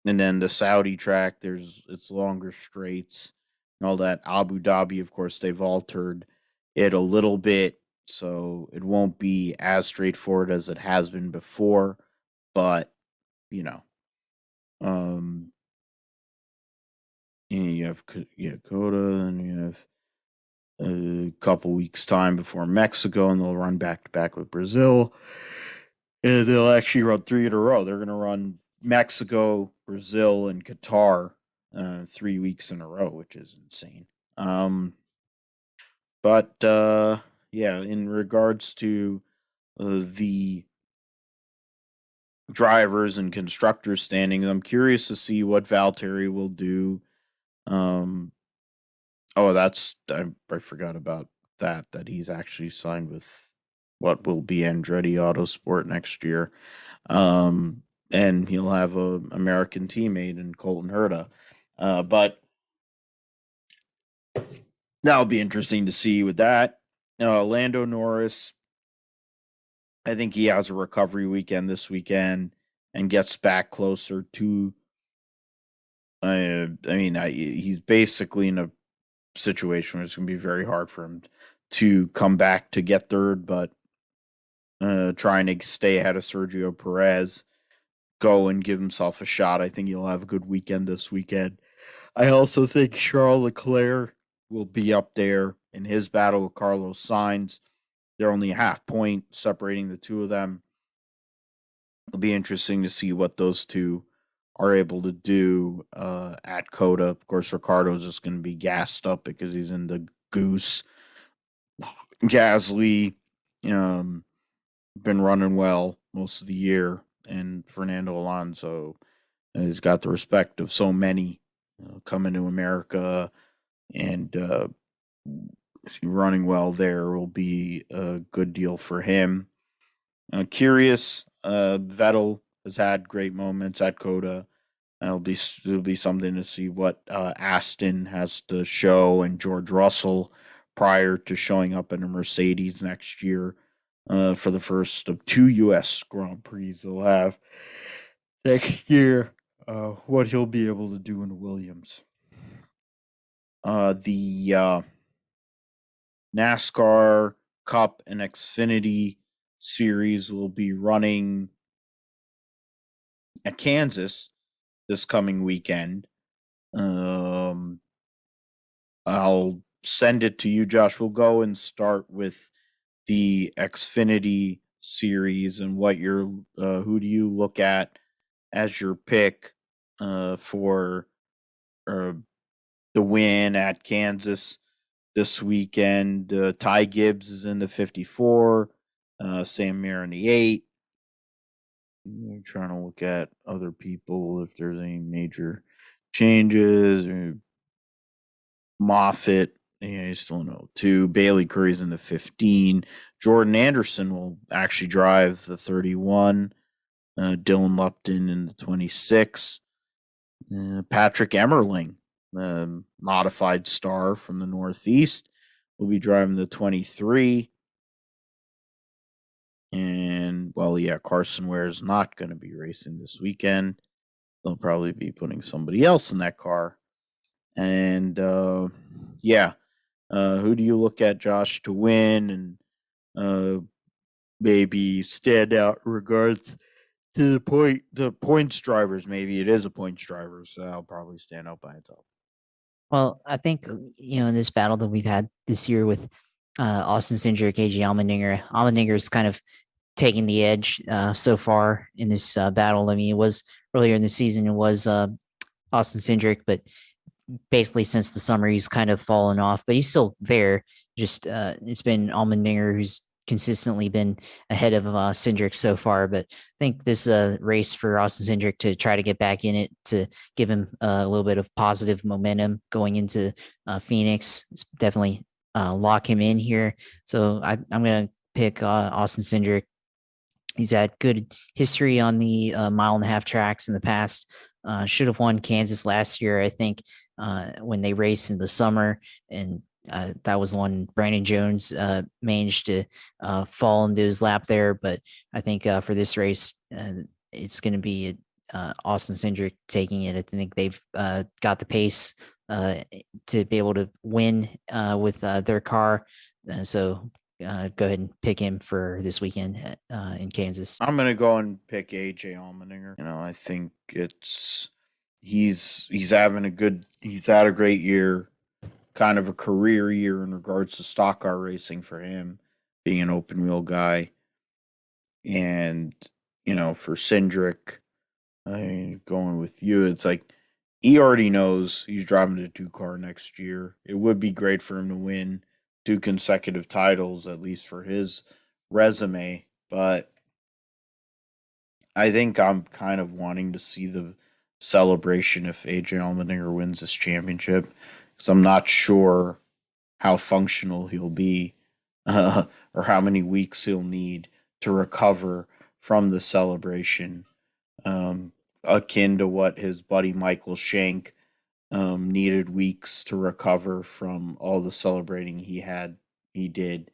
[SPEAKER 1] and then the Saudi track, it's longer straights and all that. Abu Dhabi, of course, they've altered it a little bit, so it won't be as straightforward as it has been before. But you know, um, you have CoTA, and you have a couple weeks time before Mexico, and they'll run back to back with Brazil. And they'll actually run three in a row. They're going to run Mexico, Brazil, and Qatar 3 weeks in a row, which is insane. But yeah, in regards to the drivers and constructors standings, I'm curious to see what Valtteri will do. Um, oh, I forgot about that he's actually signed with what will be Andretti Autosport next year. And he'll have a American teammate in Colton Herta. But that'll be interesting to see with that. Lando Norris, I think he has a recovery weekend this weekend and gets back closer to. He's basically in a situation where it's going to be very hard for him to come back to get third, but trying to stay ahead of Sergio Perez, go and give himself a shot. I think he'll have a good weekend this weekend. I also think Charles Leclerc will be up there in his battle with Carlos Sainz. They're only a half point separating the two of them. It'll be interesting to see what those two are able to do at CoTA. Of course, Ricardo's just going to be gassed up because he's in the Goose. Gasly, been running well most of the year, and Fernando Alonso has got the respect of so many coming to America, and running well there will be a good deal for him. Curious, Vettel has had great moments at CoTA. It'll be something to see what Aston has to show, and George Russell prior to showing up in a Mercedes next year for the first of two U.S. Grand Prix they'll have next year. What he'll be able to do in the Williams. The NASCAR Cup and Xfinity Series will be running at Kansas this coming weekend. I'll send it to you, Josh. We'll go and start with the Xfinity Series and what you're. Who do you look at as your pick for the win at Kansas this weekend? Ty Gibbs is in the 54. Sam Mayer in the 8. I'm trying to look at other people if there's any major changes. Moffitt, yeah, he's still in 02. Bailey Curry's in the 15. Jordan Anderson will actually drive the 31. Dylan Lupton in the 26. Patrick Emmerling, modified star from the Northeast, will be driving the 23. And, well, yeah, Carson Ware is not going to be racing this weekend. They'll probably be putting somebody else in that car. And, yeah, who do you look at, Josh, to win and maybe stand out in regards to the points drivers? Maybe it is a points driver, so I'll probably stand out by itself.
[SPEAKER 2] Well, I think in this battle that we've had this year with Austin Cindric, AJ Allmendinger is kind of taking the edge so far in this battle. I mean, it was earlier in the season, it was Austin Cindric, but basically since the summer he's kind of fallen off, but he's still there. Just it's been Allmendinger who's consistently been ahead of Cindric so far. But I think this race for Austin Cindric to try to get back in it to give him a little bit of positive momentum going into Phoenix. It's definitely lock him in here. So I'm going to pick Austin Cindric. He's had good history on the mile and a half tracks in the past. Should have won Kansas last year, I think, when they raced in the summer. And that was the one Brandon Jones managed to fall into his lap there. But I think for this race, it's going to be Austin Cindric taking it. I think they've got the pace to be able to win with their car. So go ahead and pick him for this weekend in Kansas.
[SPEAKER 1] I'm gonna go and pick AJ Allmendinger. I think he's had a great year, kind of a career year in regards to stock car racing for him, being an open wheel guy. And for Cindric, going with you, it's like he already knows he's driving the 2 car next year. It would be great for him to win 2 consecutive titles, at least for his resume. But I think I'm kind of wanting to see the celebration if AJ Allmendinger wins this championship, because I'm not sure how functional he'll be or how many weeks he'll need to recover from the celebration, akin to what his buddy Michael Shank needed weeks to recover from all the celebrating he did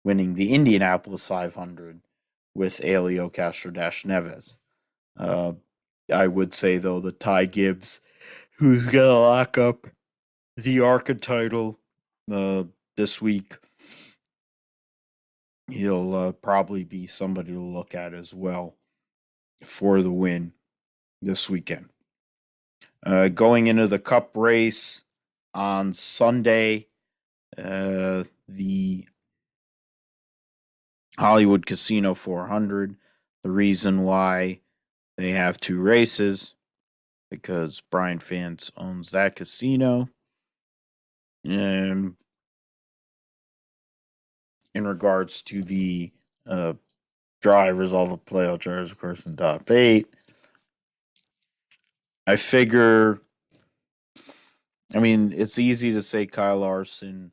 [SPEAKER 1] winning the Indianapolis 500 with Elio Castro-Neves. I would say, though, that Ty Gibbs, who's going to lock up the ARCA title this week, he'll probably be somebody to look at as well for the win this weekend. Going into the Cup race on Sunday, the Hollywood Casino 400. The reason why they have two races because Brian Fance owns that casino. And in regards to the drivers, all the playoff drivers, of course, in top 8, I figure, I mean, it's easy to say Kyle Larson,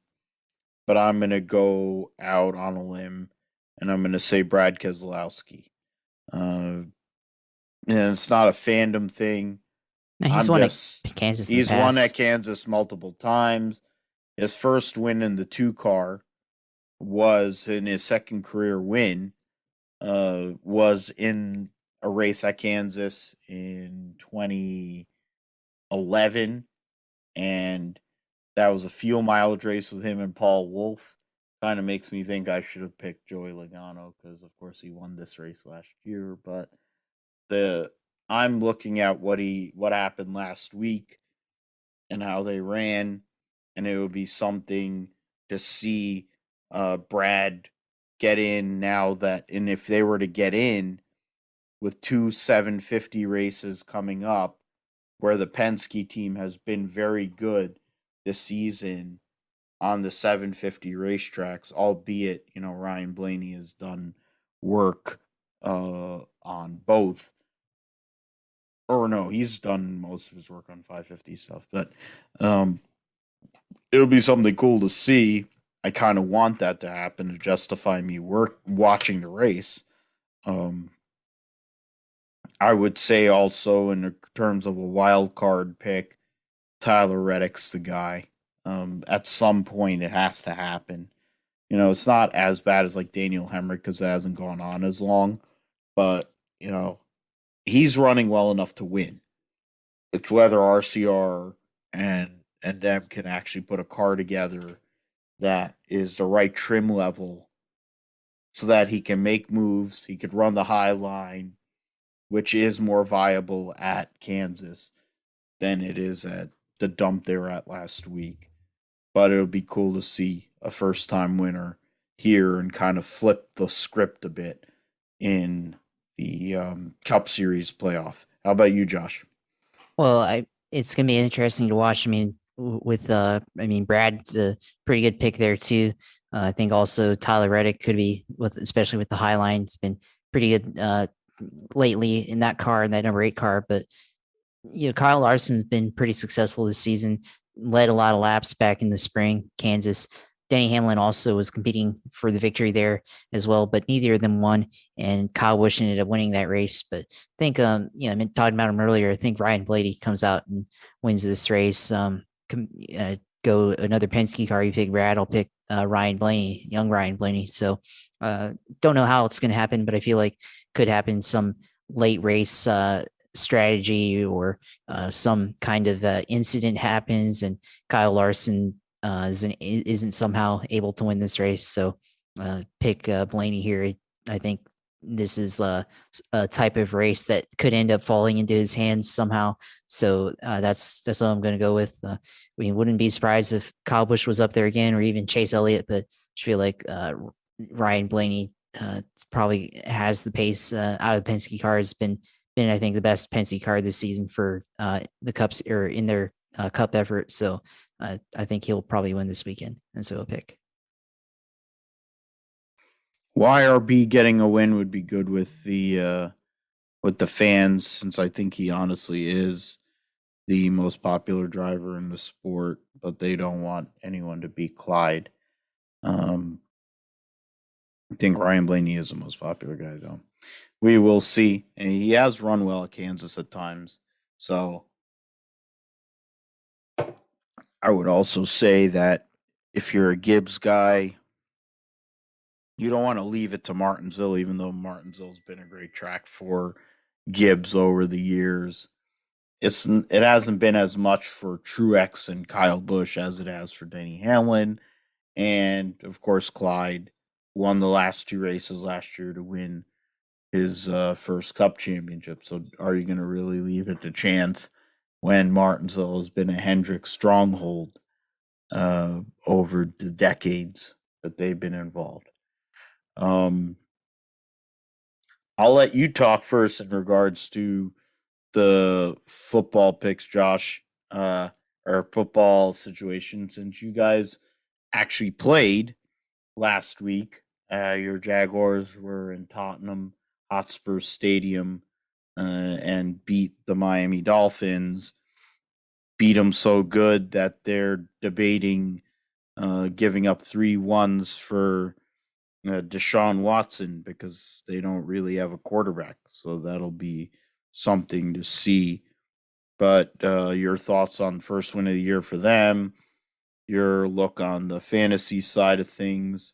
[SPEAKER 1] but I'm going to go out on a limb and I'm going to say Brad Keselowski. And it's not a fandom thing.
[SPEAKER 2] No, he's
[SPEAKER 1] I'm
[SPEAKER 2] won at
[SPEAKER 1] just,
[SPEAKER 2] Kansas in the
[SPEAKER 1] he's won at
[SPEAKER 2] past.
[SPEAKER 1] Kansas multiple times. His first win in the 2 car was in his second career win, was in a race at Kansas in 2011. And that was a fuel mileage race with him and Paul Wolf. Kind of makes me think I should have picked Joey Logano because, of course, he won this race last year. But the I'm looking at what happened last week and how they ran, and it would be something to see Brad get in now that, and if they were to get in with 2 750 races coming up, where the Penske team has been very good this season on the 750 racetracks, albeit, Ryan Blaney has done work on both. Or no, he's done most of his work on 550 stuff, but um, it would be something cool to see. I kind of want that to happen to justify me watching the race. Um, I would say also in terms of a wild card pick, Tyler Reddick's the guy. At some point, it has to happen. It's not as bad as like Daniel Hemrick because it hasn't gone on as long, but he's running well enough to win. It's whether RCR and them can actually put a car together that is the right trim level so that he can make moves. He could run the high line, which is more viable at Kansas than it is at the dump they were at last week. But it'll be cool to see a first time winner here and kind of flip the script a bit in the Cup Series playoff. How about you, Josh?
[SPEAKER 2] Well, it's gonna be interesting to watch. I mean, with Brad's a pretty good pick there too. I think also Tyler Reddick could be especially with the high line. It's been pretty good lately in that car, in that number 8 car. But Kyle Larson's been pretty successful this season. Led a lot of laps back in the spring, Kansas. Denny Hamlin also was competing for the victory there as well, but neither of them won. And Kyle Busch ended up winning that race. But I think, I mean, talking about him earlier. I think Ryan Blaney comes out and wins this race. Go another Penske car. You pick Brad. I'll pick Ryan Blaney, young Ryan Blaney. So don't know how it's going to happen, but I feel like could happen some late race strategy or some kind of incident happens and Kyle Larson isn't somehow able to win this race. So pick Blaney here. I think this is a type of race that could end up falling into his hands somehow. So that's all I'm going to go with. We wouldn't be surprised if Kyle Busch was up there again or even Chase Elliott, but I feel like Ryan Blaney probably has the pace out of the Penske car. Has been I think the best Penske car this season for the Cups or in their Cup effort. So I think he'll probably win this weekend, and so I'll pick.
[SPEAKER 1] YRB getting a win would be good with the fans, since I think he honestly is the most popular driver in the sport, but they don't want anyone to beat Clyde. I think Ryan Blaney is the most popular guy, though. We will see. And he has run well at Kansas at times. So I would also say that if you're a Gibbs guy, you don't want to leave it to Martinsville, even though Martinsville's been a great track for Gibbs over the years. It hasn't been as much for Truex and Kyle Busch as it has for Denny Hamlin, and of course Clyde. won the last 2 races last year to win his first Cup championship. So are you going to really leave it to chance when Martinsville has been a Hendrick stronghold over the decades that they've been involved? I'll let you talk first in regards to the football picks, Josh, or football situation, since you guys actually played last week. Your Jaguars were in Tottenham Hotspur Stadium and beat the Miami Dolphins. Beat them so good that they're debating giving up 3 1s for Deshaun Watson because they don't really have a quarterback. So that'll be something to see. But your thoughts on first win of the year for them, your look on the fantasy side of things,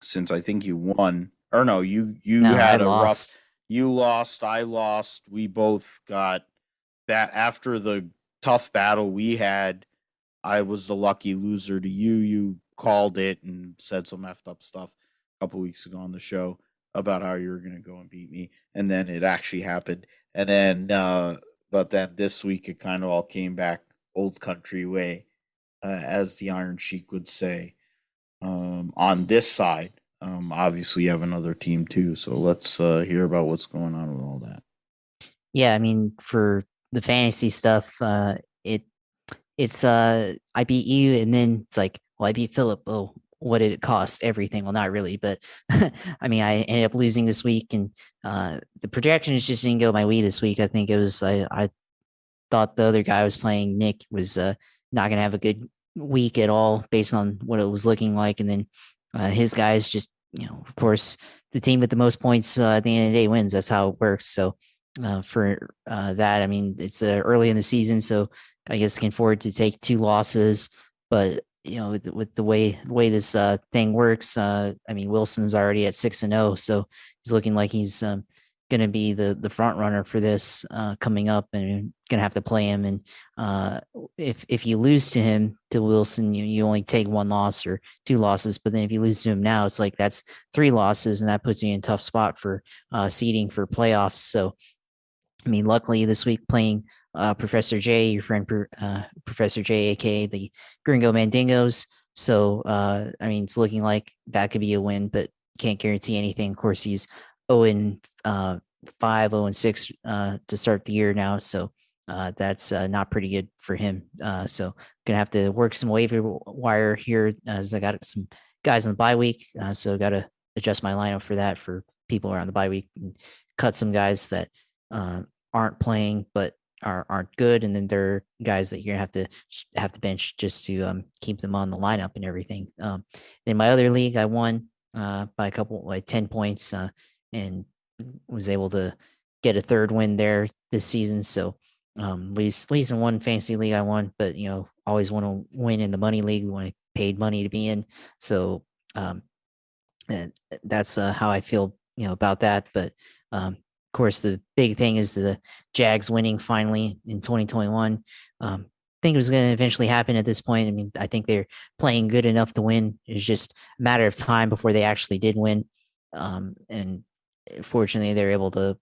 [SPEAKER 1] since I think you won. Or no, you
[SPEAKER 2] No, I
[SPEAKER 1] had a
[SPEAKER 2] lost.
[SPEAKER 1] rough. You lost. I lost. We both got that after the tough battle we had. I was the lucky loser to you. You called it and said some effed up stuff a couple weeks ago on the show about how you were going to go and beat me, and then it actually happened. And then, but then this week it kind of all came back old country way, as the Iron Sheik would say. On this side, obviously you have another team too, so let's hear about what's going on with all that.
[SPEAKER 2] Yeah, I mean, for the fantasy stuff, it's I beat you, and then it's like, well, I beat Philip. Oh, what did it cost? Everything. Well, not really, but I mean, I ended up losing this week, and the projections just didn't go my way this week. I think it was I thought the other guy I was playing, Nick, was not going to have a good week at all based on what it was looking like. And then his guys just, of course, the team with the most points at the end of the day wins. That's how it works. So for that, I mean, it's early in the season, so I guess looking forward to take 2 losses. But with the way this thing works, I mean, Wilson's already at 6-0, so he's looking like he's going to be the front runner for this coming up, and you're going to have to play him. And if you lose to Wilson, you only take 1 loss or 2 losses. But then if you lose to him now, it's like that's 3 losses, and that puts you in a tough spot for seeding for playoffs. So I mean, luckily this week playing Professor J, your friend Professor J, aka the Gringo Mandingos. So I mean, it's looking like that could be a win, but can't guarantee anything. Of course, he's 0 5, 0 6 to start the year now, so that's not pretty good for him. So gonna have to work some waiver wire here as I got some guys on the bye week. So got to adjust my lineup for that for people around the bye week and cut some guys that aren't playing but aren't good, and then there are guys that you're gonna have to bench just to keep them on the lineup and everything. In my other league, I won by a couple, like 10 points, and was able to get a 3rd win there this season. So at least in one fantasy league I won, but always want to win in the money league when I paid money to be in. So and that's how I feel about that. But of course, the big thing is the Jags winning finally in 2021. I think it was going to eventually happen at this point. I mean, I think they're playing good enough to win. It's just a matter of time before they actually did win. And fortunately, they're able to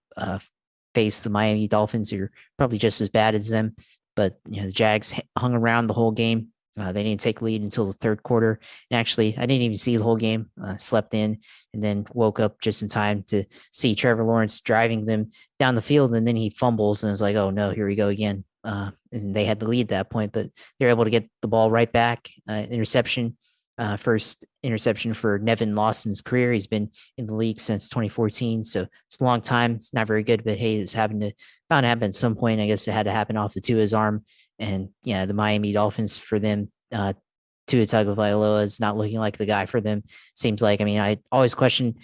[SPEAKER 2] face the Miami Dolphins, who are probably just as bad as them. But the Jags hung around the whole game. They didn't take lead until the 3rd quarter. And actually, I didn't even see the whole game. Slept in and then woke up just in time to see Trevor Lawrence driving them down the field. And then he fumbles, and it's like, oh no, here we go again. And they had the lead at that point, but they're able to get the ball right back. Interception. First interception for Nevin Lawson's career. He's been in the league since 2014, so it's a long time. It's not very good, but hey, it's bound to happen at some point. I guess it had to happen off the Tua's arm, and yeah, the Miami Dolphins for them. Tua Tagovailoa is not looking like the guy for them. Seems like, I mean, I always question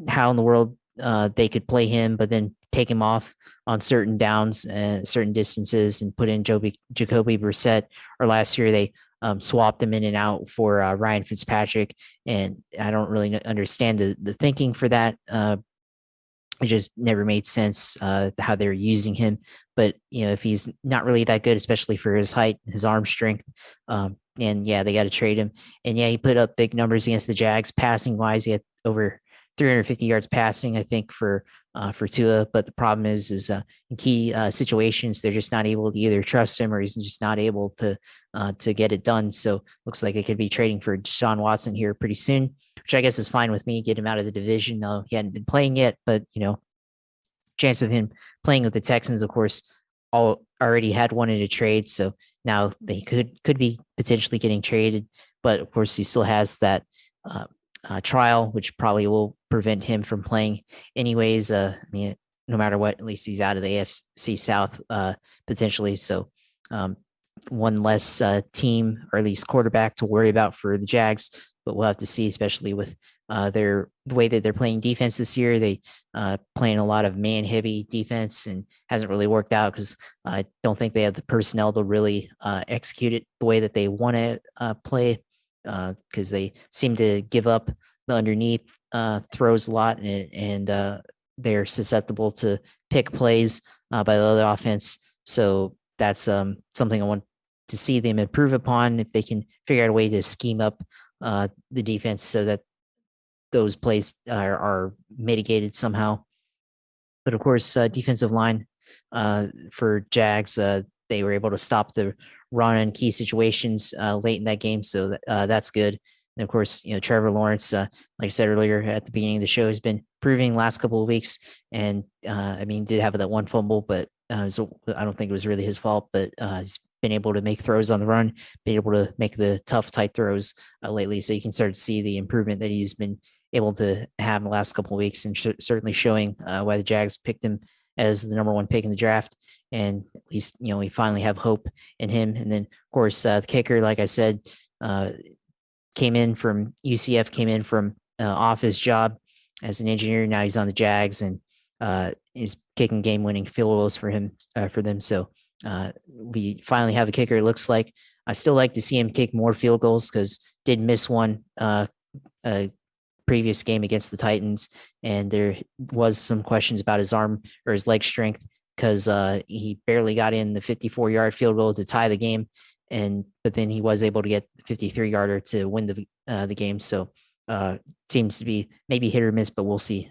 [SPEAKER 2] how in the world they could play him, but then take him off on certain downs and certain distances and put in Jacoby Brissett. Or last year they swapped him in and out for Ryan Fitzpatrick, and I don't really understand the thinking for that. It just never made sense how they're using him. But if he's not really that good, especially for his height, his arm strength, and yeah, they got to trade him. And yeah, he put up big numbers against the Jags passing wise. He had over 350 yards passing, I think, for Tua. But the problem is in key situations, they're just not able to either trust him or he's just not able to get it done. So looks like they could be trading for Deshaun Watson here pretty soon, which I guess is fine with me. Get him out of the division. No, he hadn't been playing yet, but chance of him playing with the Texans, of course, already had one in a trade. So now they could be potentially getting traded, but of course he still has that uh, trial, which probably will prevent him from playing anyways. I mean, no matter what, at least he's out of the AFC South potentially. So one less team or at least quarterback to worry about for the Jags, but we'll have to see, especially with the way that they're playing defense this year. They playing a lot of man heavy defense and hasn't really worked out because I don't think they have the personnel to really execute it the way that they want to play, because they seem to give up the underneath throws a lot, and they're susceptible to pick plays by the other offense. So that's something I want to see them improve upon if they can figure out a way to scheme up the defense so that those plays are mitigated somehow. But of course, defensive line for Jags, they were able to stop the run in key situations late in that game, so that's good. And of course, Trevor Lawrence, like I said earlier at the beginning of the show, has been proving last couple of weeks, and I mean, did have that one fumble, but so I don't think it was really his fault. But he's been able to make throws on the run, been able to make the tough, tight throws lately, so you can start to see the improvement that he's been able to have in the last couple of weeks, and certainly showing why the Jags picked him as the number one pick in the draft. And at least, we finally have hope in him. And then, of course, the kicker, like I said, came in from UCF, came in from off his job as an engineer. Now he's on the Jags and is kicking game-winning field goals for them. So we finally have a kicker. It looks like. I still like to see him kick more field goals because did miss one previous game against the Titans, and there was some questions about his arm or his leg strength because he barely got in the 54-yard field goal to tie the game, but then he was able to get the 53-yarder to win the game. So seems to be maybe hit or miss, but we'll see.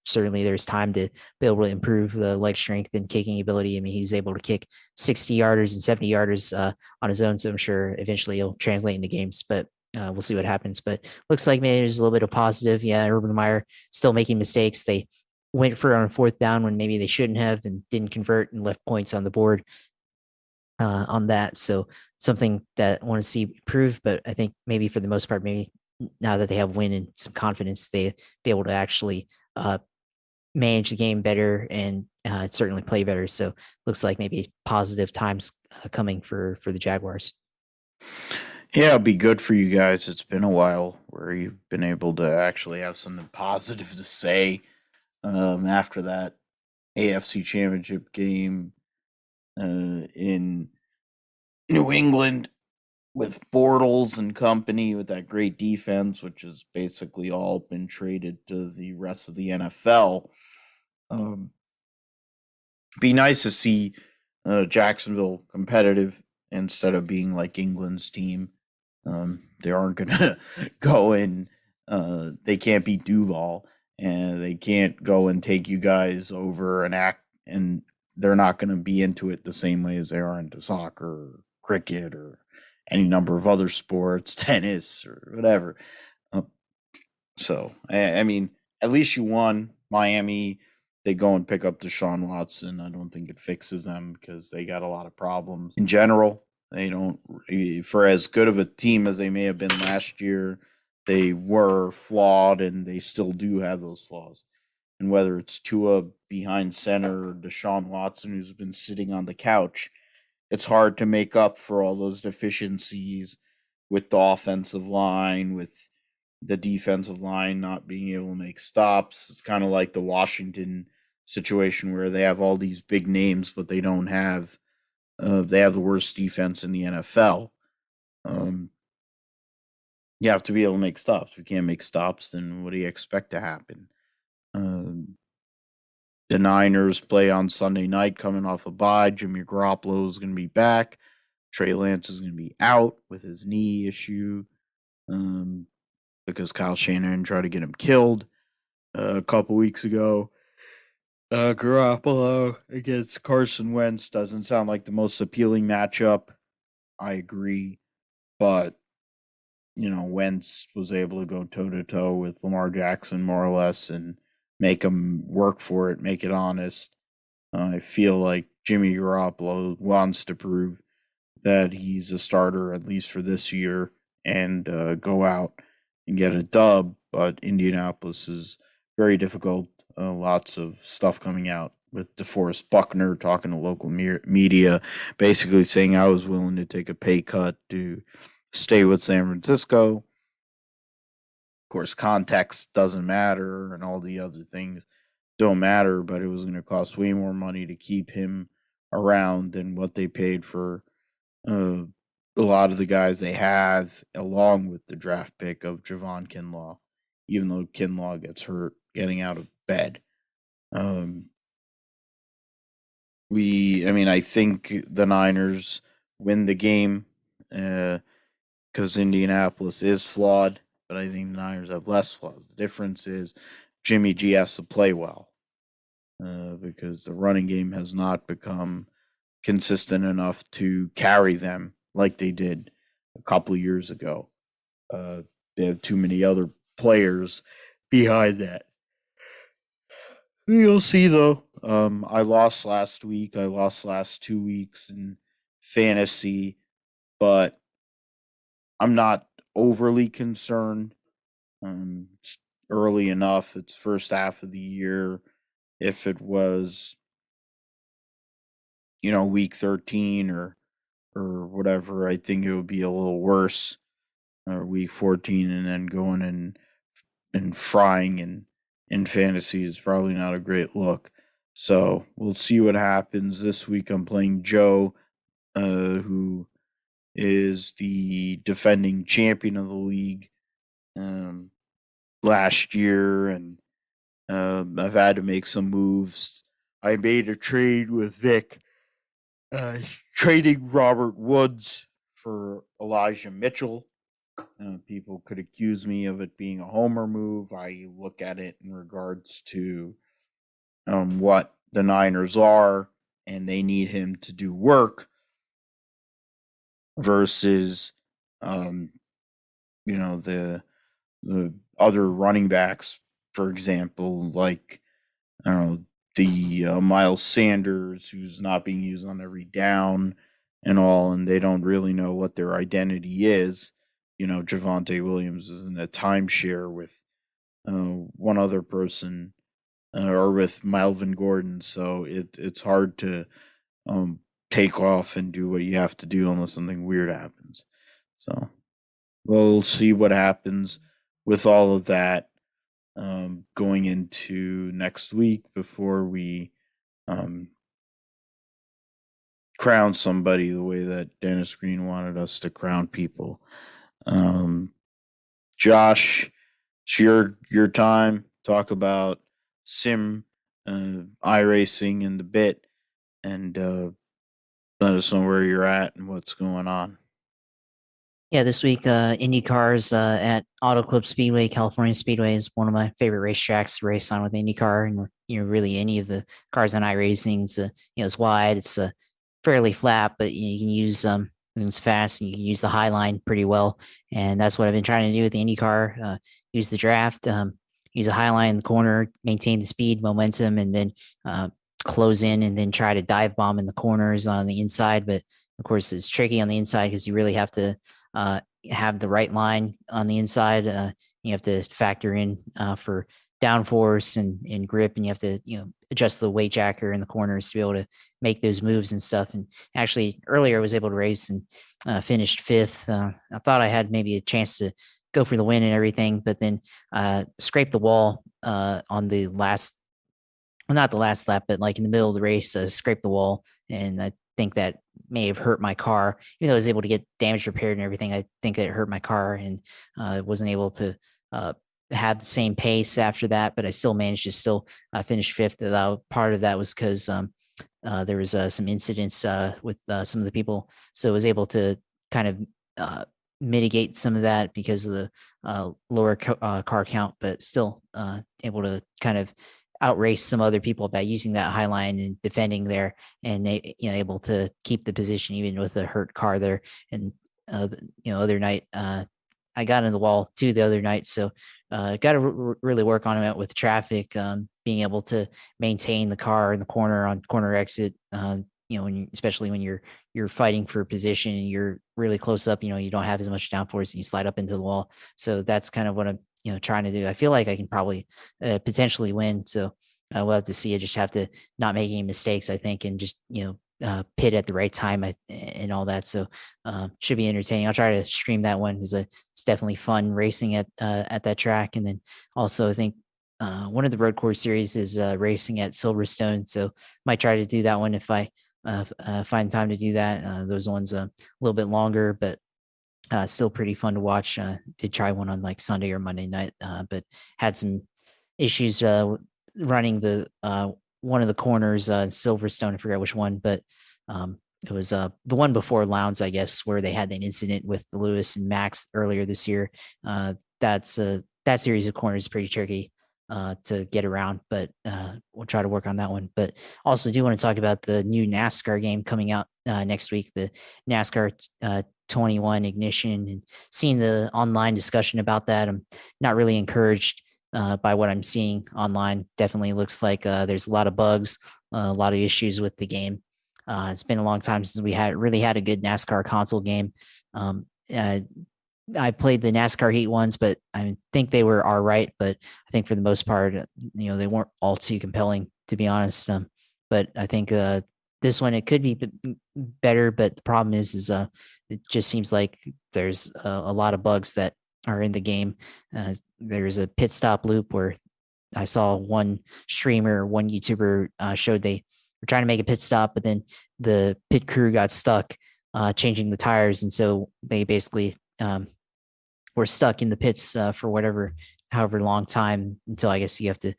[SPEAKER 2] Certainly, there's time to be able to improve the leg strength and kicking ability. I mean, he's able to kick 60-yarders and 70-yarders on his own, so I'm sure eventually he'll translate into games. But we'll see what happens, but looks like maybe there's a little bit of positive. Yeah, Urban Meyer still making mistakes. They went for it on fourth down when maybe they shouldn't have and didn't convert and left points on the board on that. So something that I want to see improved, but I think maybe for the most part, maybe now that they have win and some confidence, they be able to actually manage the game better and certainly play better. So looks like maybe positive times coming for the Jaguars.
[SPEAKER 1] Yeah, it'll be good for you guys. It's been a while where you've been able to actually have something positive to say after that AFC Championship game in New England with Bortles and company with that great defense, which has basically all been traded to the rest of the NFL. Be nice to see Jacksonville competitive instead of being like England's team. They aren't going to go in. They can't beat Duval, and they can't go and take you guys over and act. And they're not going to be into it the same way as they are into soccer, or cricket, or any number of other sports, tennis, or whatever. So, I mean, at least you won. Miami, they go and pick up Deshaun Watson. I don't think it fixes them because they got a lot of problems in general. They don't, for as good of a team as they may have been last year, they were flawed and they still do have those flaws. And whether it's Tua behind center or Deshaun Watson, who's been sitting on the couch, it's hard to make up for all those deficiencies with the offensive line, with the defensive line not being able to make stops. It's kind of like the Washington situation where they have all these big names, but they don't have they have the worst defense in the NFL. You have to be able to make stops. If you can't make stops, then what do you expect to happen? The Niners play on Sunday night coming off a bye. Jimmy Garoppolo is going to be back. Trey Lance is going to be out with his knee issue because Kyle Shanahan tried to get him killed a couple weeks ago. Garoppolo against Carson Wentz doesn't sound like the most appealing matchup. I agree, but Wentz was able to go toe to toe with Lamar Jackson more or less and make him work for it, make it honest. I feel like Jimmy Garoppolo wants to prove that he's a starter at least for this year and go out and get a dub. But Indianapolis is very difficult. Lots of stuff coming out with DeForest Buckner talking to local media, basically saying I was willing to take a pay cut to stay with San Francisco. Of course, context doesn't matter and all the other things don't matter, but it was going to cost way more money to keep him around than what they paid for a lot of the guys they have, along with the draft pick of Javon Kinlaw, even though Kinlaw gets hurt getting out of bed. I think the Niners win the game because Indianapolis is flawed, but I think the Niners have less flaws. The difference is Jimmy G has to play well because the running game has not become consistent enough to carry them like they did a couple of years ago. They have too many other players behind that. We'll see, though. I lost last week. I lost last 2 weeks in fantasy, but I'm not overly concerned. It's early enough. It's first half of the year. If it was, week 13 or whatever, I think it would be a little worse. Or week 14 and then going and frying in fantasy is probably not a great look. So we'll see what happens. This week I'm playing Joe, who is the defending champion of the league last year, and I've had to make some moves. I made a trade with Vic, trading Robert Woods for Elijah Mitchell. People could accuse me of it being a homer move. I look at it in regards to what the Niners are, and they need him to do work versus, the other running backs, for example, like the Miles Sanders, who's not being used on every down and all, and they don't really know what their identity is. Javonte Williams is in a timeshare with one other person or with Melvin Gordon, so it's hard to take off and do what you have to do unless something weird happens. So we'll see what happens with all of that going into next week before we crown somebody the way that Dennis Green wanted us to crown people. Josh, it's your time. Talk about sim iRacing and the bit, and let us know where you're at and what's going on.
[SPEAKER 2] Yeah, this week, IndyCars at Auto Club Speedway, California Speedway is one of my favorite racetracks to race on with IndyCar, and really any of the cars on iRacing. It's wide, it's fairly flat, but you can use it's fast, and you can use the high line pretty well, and that's what I've been trying to do with the IndyCar. Use the draft, use a high line in the corner, maintain the speed, momentum, and then close in, and then try to dive bomb in the corners on the inside. But of course, it's tricky on the inside because you really have to have the right line on the inside. You have to factor in for downforce and grip, and you have to adjust the weight jacker in the corners to be able to make those moves and stuff. And actually, earlier I was able to race and finished fifth. I thought I had maybe a chance to go for the win and everything, but then scraped the wall on the last, well, not the last lap, but like in the middle of the race, scraped the wall, and I think that may have hurt my car. Even though I was able to get damage repaired and everything, I think it hurt my car, and wasn't able to have the same pace after that. But I still managed to still finish fifth. Part of that was because there was some incidents with some of the people, so I was able to kind of mitigate some of that because of the lower car count, but still able to kind of outrace some other people by using that high line and defending there, and able to keep the position even with a hurt car there. And other night I got in the wall too the other night, so got to really work on it with traffic, being able to maintain the car in the corner on corner exit. Especially when you're fighting for position and you're really close up, you don't have as much downforce and you slide up into the wall. So that's kind of what I'm trying to do. I feel like I can probably potentially win. So we'll have to see. I just have to not make any mistakes, I think, and just pit at the right time and all that. So should be entertaining. I'll try to stream that one because it's definitely fun racing at that track. And then also I think one of the road course series is racing at Silverstone. So might try to do that one if I find time to do that. Those ones a little bit longer, but still pretty fun to watch. Did try one on like Sunday or Monday night, but had some issues running the one of the corners, Silverstone. I forget which one, but it was the one before Lowndes, I guess, where they had an incident with Lewis and Max earlier this year. That's that series of corners is pretty tricky to get around, but we'll try to work on that one. But also do want to talk about the new NASCAR game coming out next week, the NASCAR 21 Ignition, and seeing the online discussion about that. I'm not really encouraged by what I'm seeing online. Definitely looks like there's a lot of bugs, a lot of issues with the game. It's been a long time since we had really had a good NASCAR console game. I played the NASCAR Heat ones, but I think they were all right. But I think for the most part, they weren't all too compelling, to be honest. But I think this one it could be better. But the problem is it just seems like there's a lot of bugs that are in the game. There's a pit stop loop where I saw one streamer, one YouTuber showed they were trying to make a pit stop, but then the pit crew got stuck changing the tires, and so they basically were stuck in the pits for however long time until I guess you have to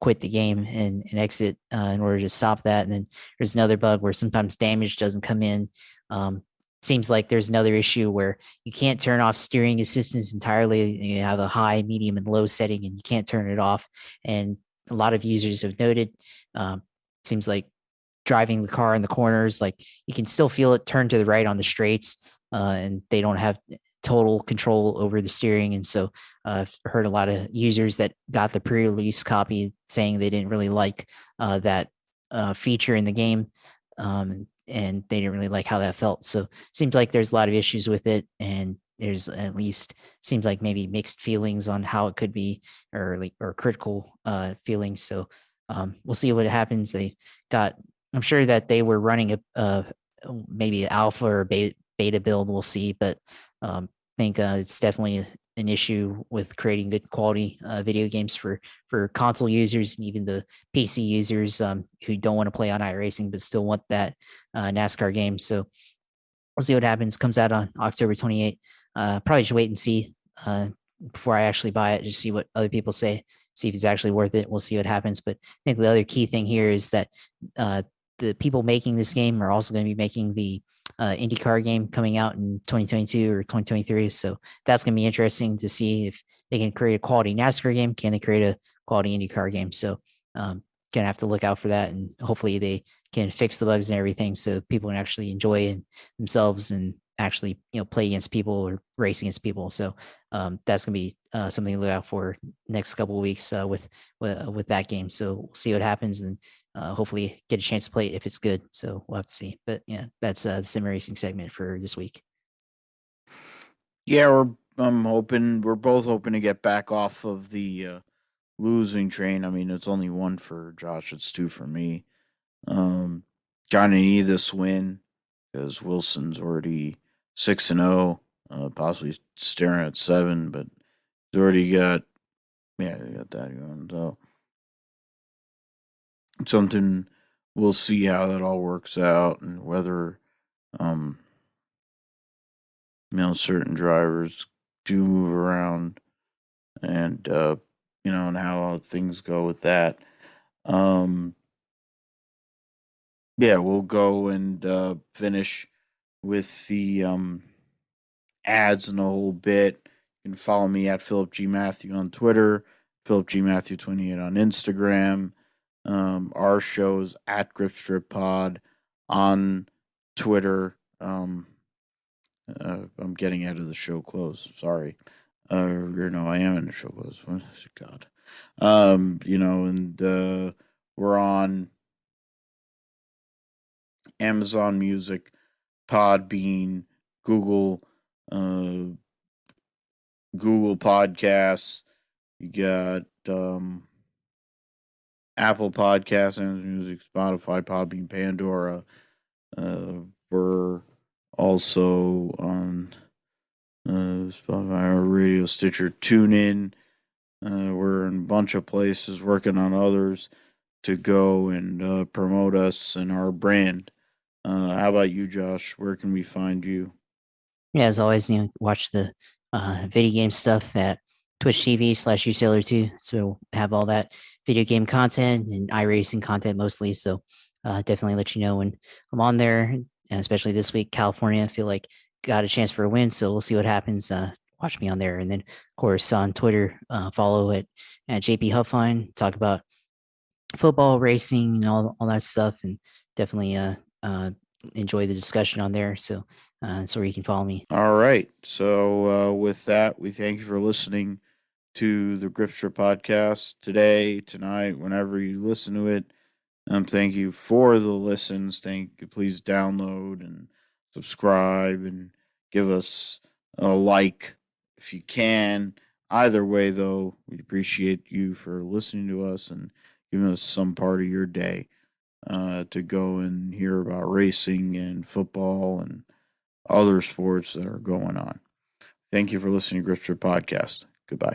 [SPEAKER 2] quit the game and exit in order to stop that. And then there's another bug where sometimes damage doesn't come in. Seems like there's another issue where you can't turn off steering assistance entirely. You have a high, medium, and low setting, and you can't turn it off. And a lot of users have noted, seems like driving the car in the corners, like you can still feel it turn to the right on the straights, and they don't have total control over the steering. And so I've heard a lot of users that got the pre-release copy saying they didn't really like that feature in the game. And they didn't really like how that felt. So it seems like there's a lot of issues with it, and there's at least seems like maybe mixed feelings on how it could be, or critical feelings. So we'll see what happens. I'm sure that they were running a maybe alpha or beta build. We'll see, but I think it's definitely an issue with creating good quality video games for console users and even the PC users who don't want to play on iRacing but still want that NASCAR game. So we'll see what happens. Comes out on October 28th. Probably just wait and see before I actually buy it. Just see what other people say. See if it's actually worth it. We'll see what happens. But I think the other key thing here is that the people making this game are also going to be making the IndyCar game coming out in 2022 or 2023. So that's going to be interesting to see if they can create a quality NASCAR game. Can they create a quality IndyCar game? So gonna have to look out for that, and hopefully they can fix the bugs and everything so people can actually enjoy it themselves and actually play against people or race against people. So that's gonna be something to look out for next couple of weeks with that game. So we'll see what happens, and hopefully get a chance to play it if it's good. So we'll have to see. But yeah, that's the sim racing segment for this week.
[SPEAKER 1] Yeah, we're both hoping to get back off of the losing train. I mean, it's only one for Josh, it's two for me. Kind of need this win because Wilson's already 6-0, possibly staring at 7, but he's already got that going. So something we'll see how that all works out and whether certain drivers do move around and and how things go with that. Yeah, we'll go and finish with the ads in a whole bit. You can follow me at Philip G. Matthew on Twitter, Philip G. Matthew 28 on Instagram. Our show's at Gripstrip Pod on Twitter. I'm getting out of the show close. Sorry. I am in the show close. God. And we're on Amazon Music, Podbean, Google, uh, Google Podcasts. You got Apple Podcasts, Amazon Music, Spotify, Podbean, Pandora. We're also on Spotify, Radio, Stitcher, TuneIn. We're in a bunch of places working on others to go and promote us and our brand. How about you, Josh? Where can we find you?
[SPEAKER 2] Yeah, as always, watch the video game stuff at Twitch TV/USailor2. So have all that video game content and iRacing content mostly. So definitely let you know when I'm on there, and especially this week, California. I feel like got a chance for a win, so we'll see what happens. Watch me on there, and then of course on Twitter, follow it at JP Huffine. Talk about football, racing, and all that stuff, and definitely enjoy the discussion on there. So that's where you can follow me.
[SPEAKER 1] All right. So with that, we thank you for listening to the Gripster podcast today, tonight, whenever you listen to it. Thank you for the listens. Thank you. Please download and subscribe and give us a like if you can. Either way, though, we appreciate you for listening to us and giving us some part of your day to go and hear about racing and football and other sports that are going on. Thank you for listening to Gripster Podcast. Goodbye.